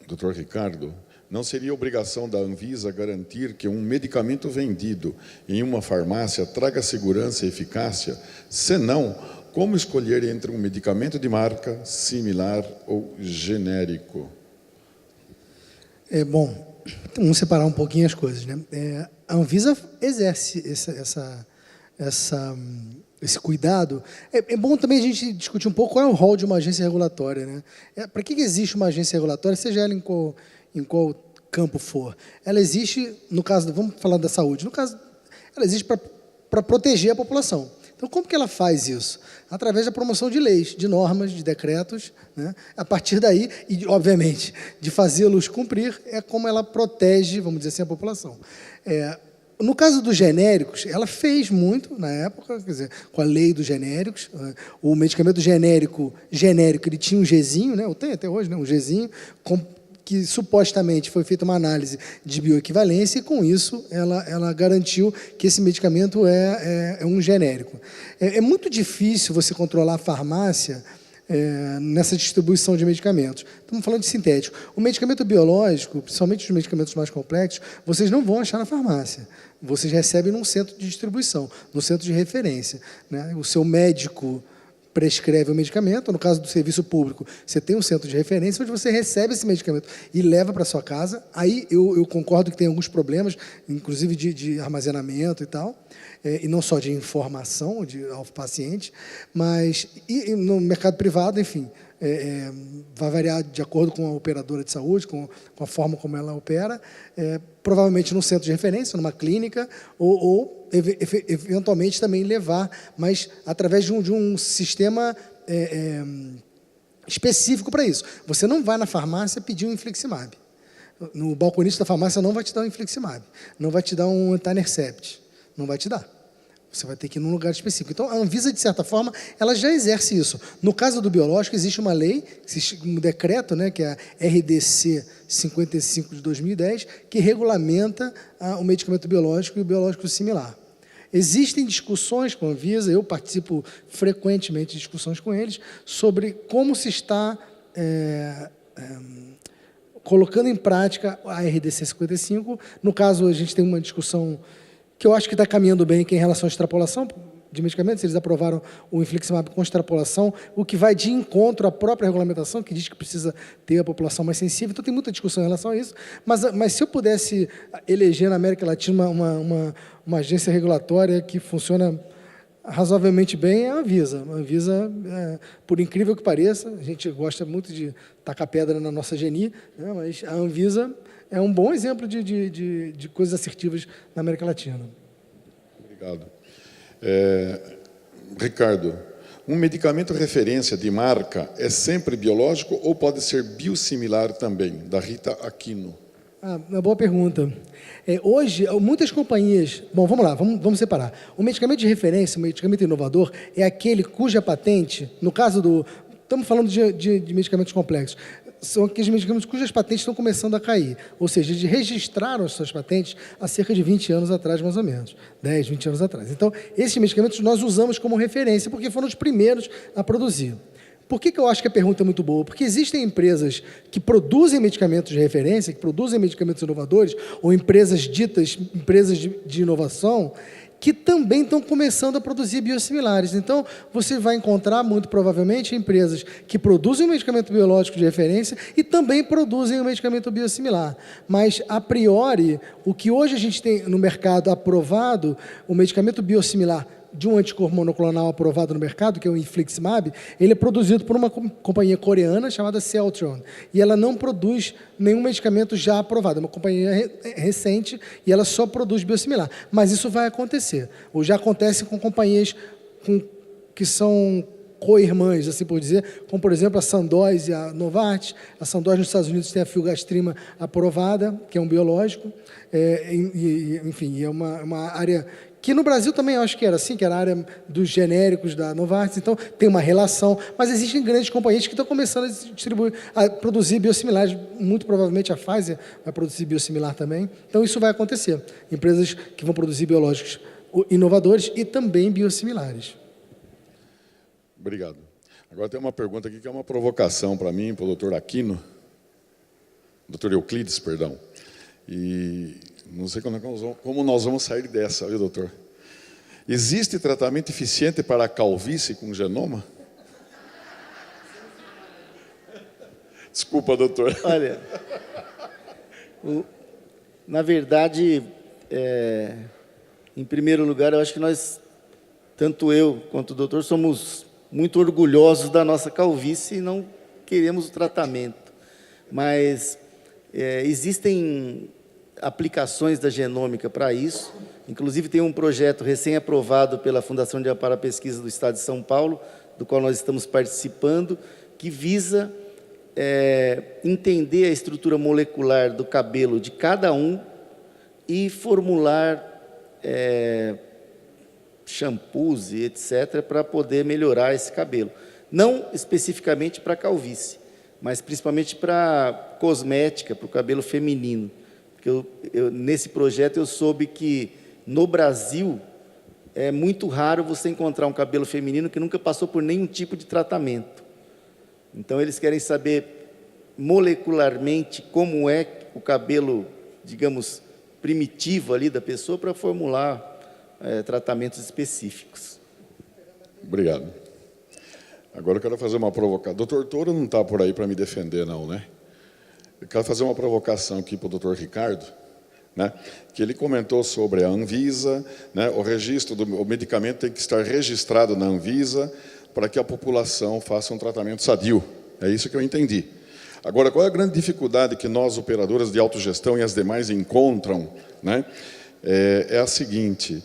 Doutor Ricardo, não seria obrigação da Anvisa garantir que um medicamento vendido em uma farmácia traga segurança e eficácia? Senão, como escolher entre um medicamento de marca, similar ou genérico? Bom, vamos separar um pouquinho as coisas, né? A Anvisa exerce esse cuidado. É bom também a gente discutir um pouco qual é o rol de uma agência regulatória, né? Para que existe uma agência regulatória, seja ela em qual campo for? Ela existe, no caso, vamos falar da saúde, no caso, ela existe para proteger a população. Então, como que ela faz isso? Através da promoção de leis, de normas, de decretos, né? A partir daí, e obviamente, de fazê-los cumprir, é como ela protege, vamos dizer assim, a população. No caso dos genéricos, ela fez muito na época, quer dizer, com a lei dos genéricos. O medicamento genérico, ele tinha um Gzinho, né? Tem até hoje, né? Um Gzinho, que supostamente foi feita uma análise de bioequivalência e, com isso, ela garantiu que esse medicamento é um genérico. É muito difícil você controlar a farmácia nessa distribuição de medicamentos. Estamos falando de sintético. O medicamento biológico, principalmente os medicamentos mais complexos, vocês não vão achar na farmácia. Vocês recebem num centro de distribuição, num centro de referência, né? O seu médico prescreve o medicamento. No caso do serviço público, você tem um centro de referência onde você recebe esse medicamento e leva para a sua casa. Aí eu concordo que tem alguns problemas, inclusive de armazenamento e tal, e não só de informação ao paciente, mas no mercado privado, enfim, vai variar de acordo com a operadora de saúde, com a forma como ela opera, provavelmente num centro de referência, numa clínica, ou eventualmente também levar, mas através de um sistema específico para isso. Você não vai na farmácia pedir um infliximab. No balconista da farmácia não vai te dar um infliximab, não vai te dar um etanercept, não vai te dar. Você vai ter que ir num lugar específico. Então, a Anvisa, de certa forma, ela já exerce isso. No caso do biológico, existe uma lei, um decreto, né, que é a RDC 55 de 2010, que regulamenta o medicamento biológico e o biológico similar. Existem discussões com a Anvisa, eu participo frequentemente de discussões com eles, sobre como se está colocando em prática a RDC 55. No caso, a gente tem uma discussão que eu acho que está caminhando bem, que é em relação à extrapolação de medicamentos. Eles aprovaram o infliximab com extrapolação, o que vai de encontro à própria regulamentação, que diz que precisa ter a população mais sensível. Então, tem muita discussão em relação a isso. Mas se eu pudesse eleger na América Latina uma agência regulatória que funciona razoavelmente bem, é a Anvisa. A Anvisa, por incrível que pareça, a gente gosta muito de tacar pedra na nossa geni, né? Mas a Anvisa é um bom exemplo de coisas assertivas na América Latina. Obrigado. Ricardo, um medicamento referência de marca é sempre biológico ou pode ser biosimilar também? Da Rita Aquino. Uma boa pergunta. Hoje, muitas companhias... Bom, vamos lá, vamos separar. O medicamento de referência, o medicamento inovador, é aquele cuja patente, no caso do... Estamos falando de medicamentos complexos. São aqueles medicamentos cujas patentes estão começando a cair. Ou seja, eles registraram as suas patentes há cerca de 20 anos atrás, mais ou menos. 10, 20 anos atrás. Então, esses medicamentos nós usamos como referência, porque foram os primeiros a produzir. Por que eu acho que a pergunta é muito boa? Porque existem empresas que produzem medicamentos de referência, que produzem medicamentos inovadores, ou empresas ditas, empresas de inovação, que também estão começando a produzir biosimilares. Então, você vai encontrar, muito provavelmente, empresas que produzem um medicamento biológico de referência e também produzem um medicamento biosimilar. Mas, a priori, o que hoje a gente tem no mercado aprovado, o medicamento biosimilar de um anticorpo monoclonal aprovado no mercado, que é o Infliximab, ele é produzido por uma companhia coreana chamada Celltrion. E ela não produz nenhum medicamento já aprovado. É uma companhia recente e ela só produz biosimilar. Mas isso vai acontecer. Ou já acontece com companhias que são co-irmãs, assim por dizer, como, por exemplo, a Sandoz e a Novartis. A Sandoz nos Estados Unidos tem a filgastrima aprovada, que é um biológico. Enfim, é uma área que no Brasil também eu acho que era assim, que era a área dos genéricos da Novartis, então tem uma relação, mas existem grandes companhias que estão começando a produzir biosimilares, muito provavelmente a Pfizer vai produzir biosimilar também, então isso vai acontecer, empresas que vão produzir biológicos inovadores e também biosimilares. Obrigado. Agora tem uma pergunta aqui que é uma provocação para mim, para o doutor Aquino, doutor Euclides, perdão, e não sei como nós vamos sair dessa, viu, doutor? Existe tratamento eficiente para a calvície com genoma? Desculpa, doutor. Olha, na verdade, em primeiro lugar, eu acho que nós, tanto eu quanto o doutor, somos muito orgulhosos da nossa calvície e não queremos o tratamento. Mas existem aplicações da genômica para isso. Inclusive, tem um projeto recém-aprovado pela Fundação de Amparo à Pesquisa do Estado de São Paulo, do qual nós estamos participando, que visa entender a estrutura molecular do cabelo de cada um e formular shampoos e etc., para poder melhorar esse cabelo. Não especificamente para calvície, mas principalmente para cosmética, para o cabelo feminino. Nesse projeto eu soube que no Brasil é muito raro você encontrar um cabelo feminino que nunca passou por nenhum tipo de tratamento. Então eles querem saber molecularmente como é o cabelo, digamos, primitivo ali da pessoa para formular tratamentos específicos. Obrigado. Agora eu quero fazer uma provocação. Doutor Toro não está por aí para me defender, não, né? Eu quero fazer uma provocação aqui para o doutor Ricardo, né, que ele comentou sobre a Anvisa, né, o registro do medicamento tem que estar registrado na Anvisa para que a população faça um tratamento sadio. É isso que eu entendi. Agora, qual é a grande dificuldade que nós, operadoras de autogestão e as demais encontram, né, é a seguinte: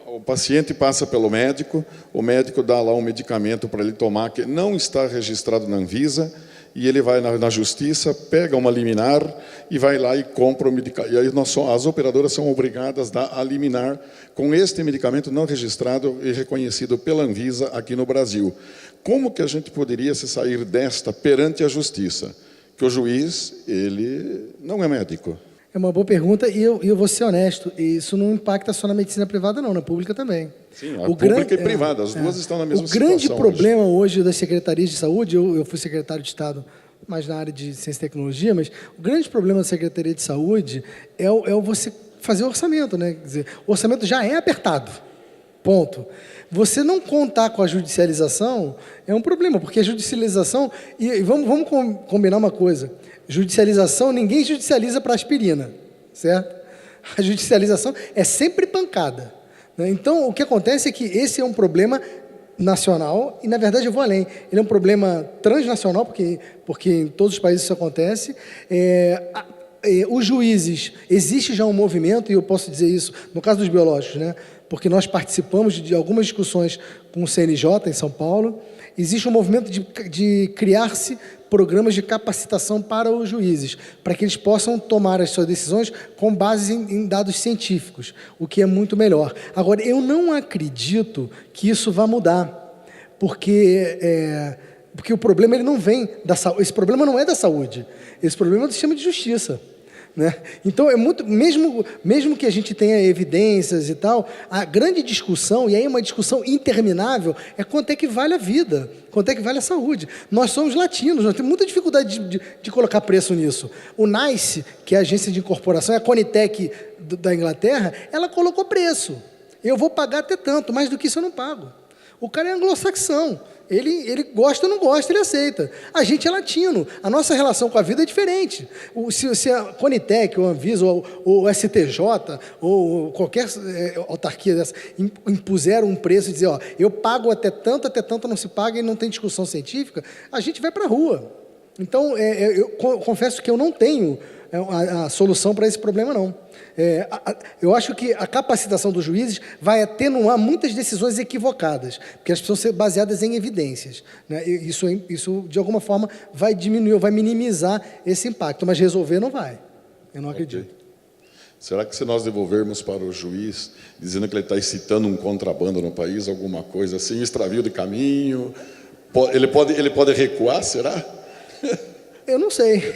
o paciente passa pelo médico, o médico dá lá um medicamento para ele tomar que não está registrado na Anvisa, e ele vai na justiça, pega uma liminar e vai lá e compra o medicamento. E aí as operadoras são obrigadas a dar a liminar com este medicamento não registrado e reconhecido pela Anvisa aqui no Brasil. Como que a gente poderia se sair desta perante a justiça? Que o juiz, ele não é médico. É uma boa pergunta e eu vou ser honesto, isso não impacta só na medicina privada não, na pública também. Sim, a pública e privada, as duas estão na mesma situação. O grande problema hoje das secretarias de saúde, eu fui secretário de Estado, mais na área de ciência e tecnologia, mas o grande problema da Secretaria de Saúde é você fazer o orçamento, né? Quer dizer, o orçamento já é apertado, ponto. Você não contar com a judicialização é um problema, porque a judicialização, e vamos combinar uma coisa, judicialização, ninguém judicializa para aspirina, certo? A judicialização é sempre pancada, né? Então, o que acontece é que esse é um problema nacional, e na verdade eu vou além, ele é um problema transnacional, porque em todos os países isso acontece. Os juízes, existe já um movimento, e eu posso dizer isso, no caso dos biológicos, né? Porque nós participamos de algumas discussões com o CNJ em São Paulo, existe um movimento de criar-se programas de capacitação para os juízes, para que eles possam tomar as suas decisões com base em dados científicos, o que é muito melhor. Agora, eu não acredito que isso vá mudar, porque o problema ele não vem da saúde, esse problema não é da saúde, esse problema é do sistema de justiça. né? Então, é muito, mesmo que a gente tenha evidências e tal, a grande discussão, e aí uma discussão interminável, é quanto é que vale a vida, quanto é que vale a saúde. Nós somos latinos, nós temos muita dificuldade de colocar preço nisso. O NICE, que é a agência de incorporação, é a Conitec da Inglaterra, ela colocou preço. Eu vou pagar até tanto, mais do que isso eu não pago. O cara é anglo-saxão. Ele gosta ou não gosta, ele aceita. A gente é latino, a nossa relação com a vida é diferente. Se a Conitec, ou a Anvisa, ou o STJ, ou qualquer autarquia dessa, impuser um preço e dizer, ó, eu pago até tanto não se paga e não tem discussão científica, a gente vai para a rua. Então, eu confesso que eu não tenho a solução para esse problema, não. Eu acho que a capacitação dos juízes vai atenuar muitas decisões equivocadas, porque elas precisam ser baseadas em evidências, né? Isso, de alguma forma, vai diminuir, vai minimizar esse impacto, mas resolver não vai. Eu não acredito. Será que se nós devolvermos para o juiz, dizendo que ele está excitando um contrabando no país, alguma coisa assim, extravio de caminho, ele pode recuar, será? Eu não sei,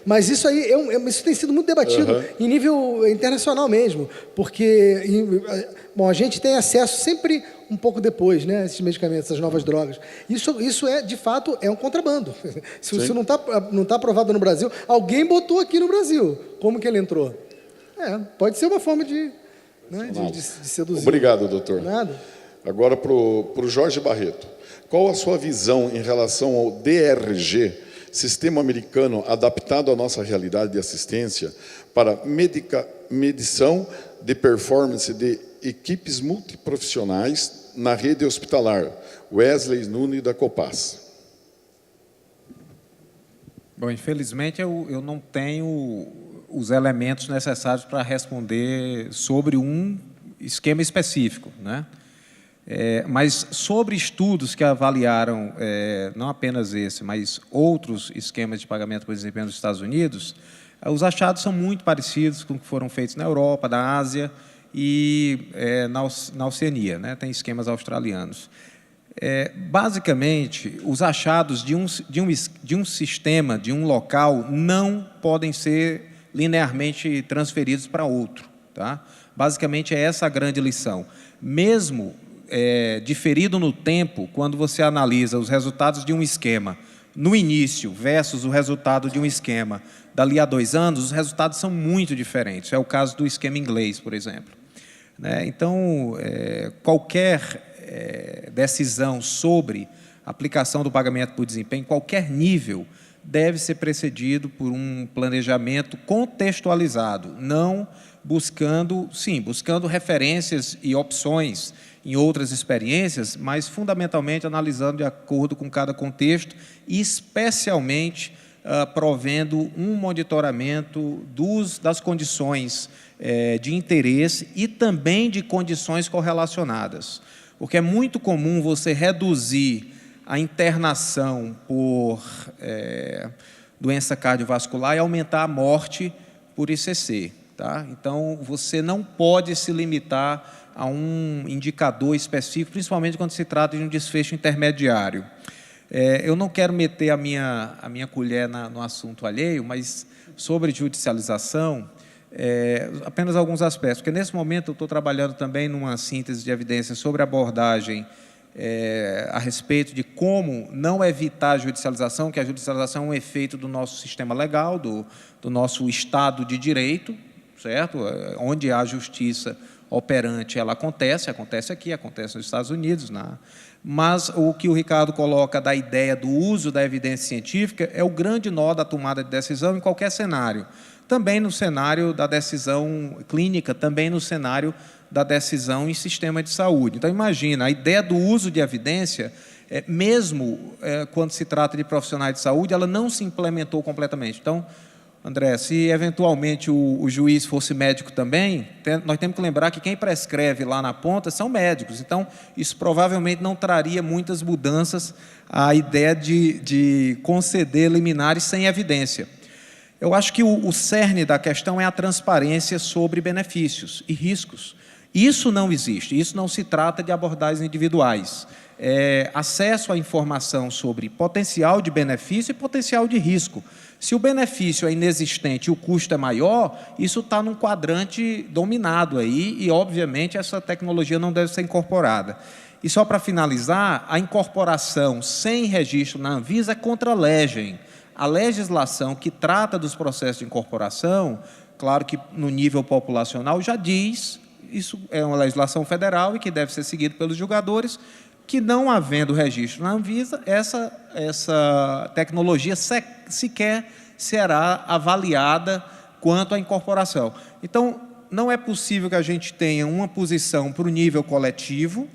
mas isso aí isso tem sido muito debatido em nível internacional mesmo, porque a gente tem acesso sempre um pouco depois, né, a esses medicamentos, essas novas drogas. Isso de fato, é um contrabando. Se isso não tá aprovado no Brasil, alguém botou aqui no Brasil. Como que ele entrou? Pode ser uma forma de seduzir. Obrigado, doutor. Nada. Agora para o Jorge Barreto. Qual a sua visão em relação ao DRG, Sistema Americano adaptado à nossa realidade de assistência para medição de performance de equipes multiprofissionais na rede hospitalar? Wesley Nunes, da Copaz. Bom, infelizmente eu não tenho os elementos necessários para responder sobre um esquema específico, né? Mas sobre estudos que avaliaram, não apenas esse, mas outros esquemas de pagamento por desempenho nos Estados Unidos, os achados são muito parecidos com o que foram feitos na Europa, na Ásia e na Oceania, né? Tem esquemas australianos. Basicamente, os achados de um sistema, de um local, não podem ser linearmente transferidos para outro, tá? Basicamente, é essa a grande lição. Mesmo diferido no tempo, quando você analisa os resultados de um esquema no início versus o resultado de um esquema dali a 2 anos, os resultados são muito diferentes. É o caso do esquema inglês, por exemplo, né? Então, qualquer decisão sobre aplicação do pagamento por desempenho, qualquer nível, deve ser precedido por um planejamento contextualizado, não buscando referências e opções em outras experiências, mas fundamentalmente analisando de acordo com cada contexto e especialmente provendo um monitoramento das condições de interesse e também de condições correlacionadas. Porque é muito comum você reduzir a internação por doença cardiovascular e aumentar a morte por ICC. Tá? Então, você não pode se limitar a um indicador específico, principalmente quando se trata de um desfecho intermediário. Eu não quero meter a minha colher no assunto alheio, mas sobre judicialização, apenas alguns aspectos, porque nesse momento eu estou trabalhando também numa síntese de evidências sobre abordagem a respeito de como não evitar a judicialização, que a judicialização é um efeito do nosso sistema legal, do nosso Estado de Direito, certo? Onde há justiça operante, ela acontece aqui, acontece nos Estados Unidos, mas o que o Ricardo coloca da ideia do uso da evidência científica é o grande nó da tomada de decisão em qualquer cenário. Também no cenário da decisão clínica, também no cenário da decisão em sistema de saúde. Então, imagina, a ideia do uso de evidência, mesmo quando se trata de profissionais de saúde, ela não se implementou completamente. Então, André, se eventualmente o juiz fosse médico também, nós temos que lembrar que quem prescreve lá na ponta são médicos. Então, isso provavelmente não traria muitas mudanças à ideia de conceder liminares sem evidência. Eu acho que o cerne da questão é a transparência sobre benefícios e riscos. Isso não existe, isso não se trata de abordagens individuais. acesso à informação sobre potencial de benefício e potencial de risco. Se o benefício é inexistente e o custo é maior, isso está num quadrante dominado aí e, obviamente, essa tecnologia não deve ser incorporada. E só para finalizar, a incorporação sem registro na Anvisa é contra a legem. A legislação que trata dos processos de incorporação, claro que no nível populacional já diz, isso é uma legislação federal e que deve ser seguida pelos julgadores, que não havendo registro na Anvisa, essa tecnologia sequer será avaliada quanto à incorporação. Então, não é possível que a gente tenha uma posição para o nível coletivo,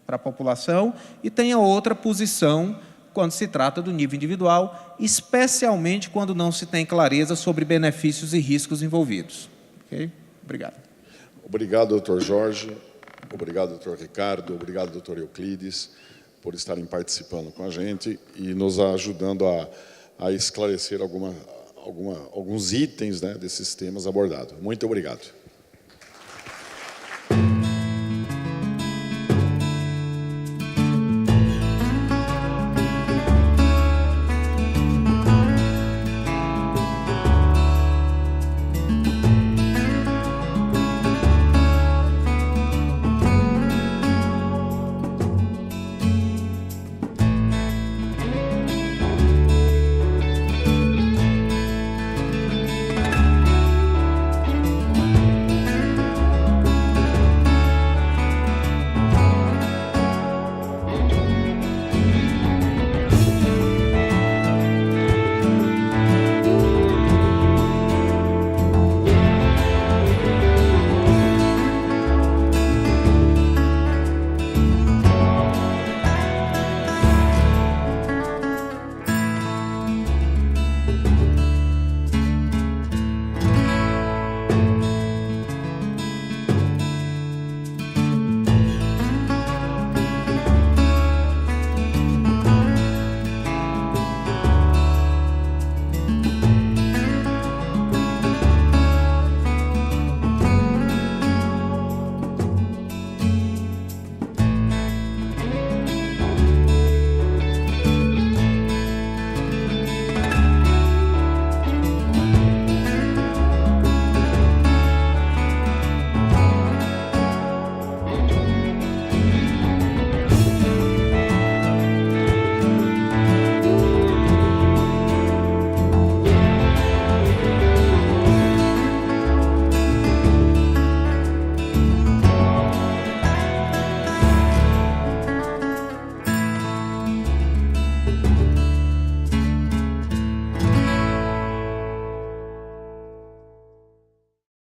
para a população, e tenha outra posição quando se trata do nível individual, especialmente quando não se tem clareza sobre benefícios e riscos envolvidos. Okay? Obrigado. Obrigado, doutor Jorge. Obrigado, doutor Ricardo. Obrigado, doutor Euclides, por estarem participando com a gente e nos ajudando a esclarecer alguns itens, né, desses temas abordados. Muito obrigado.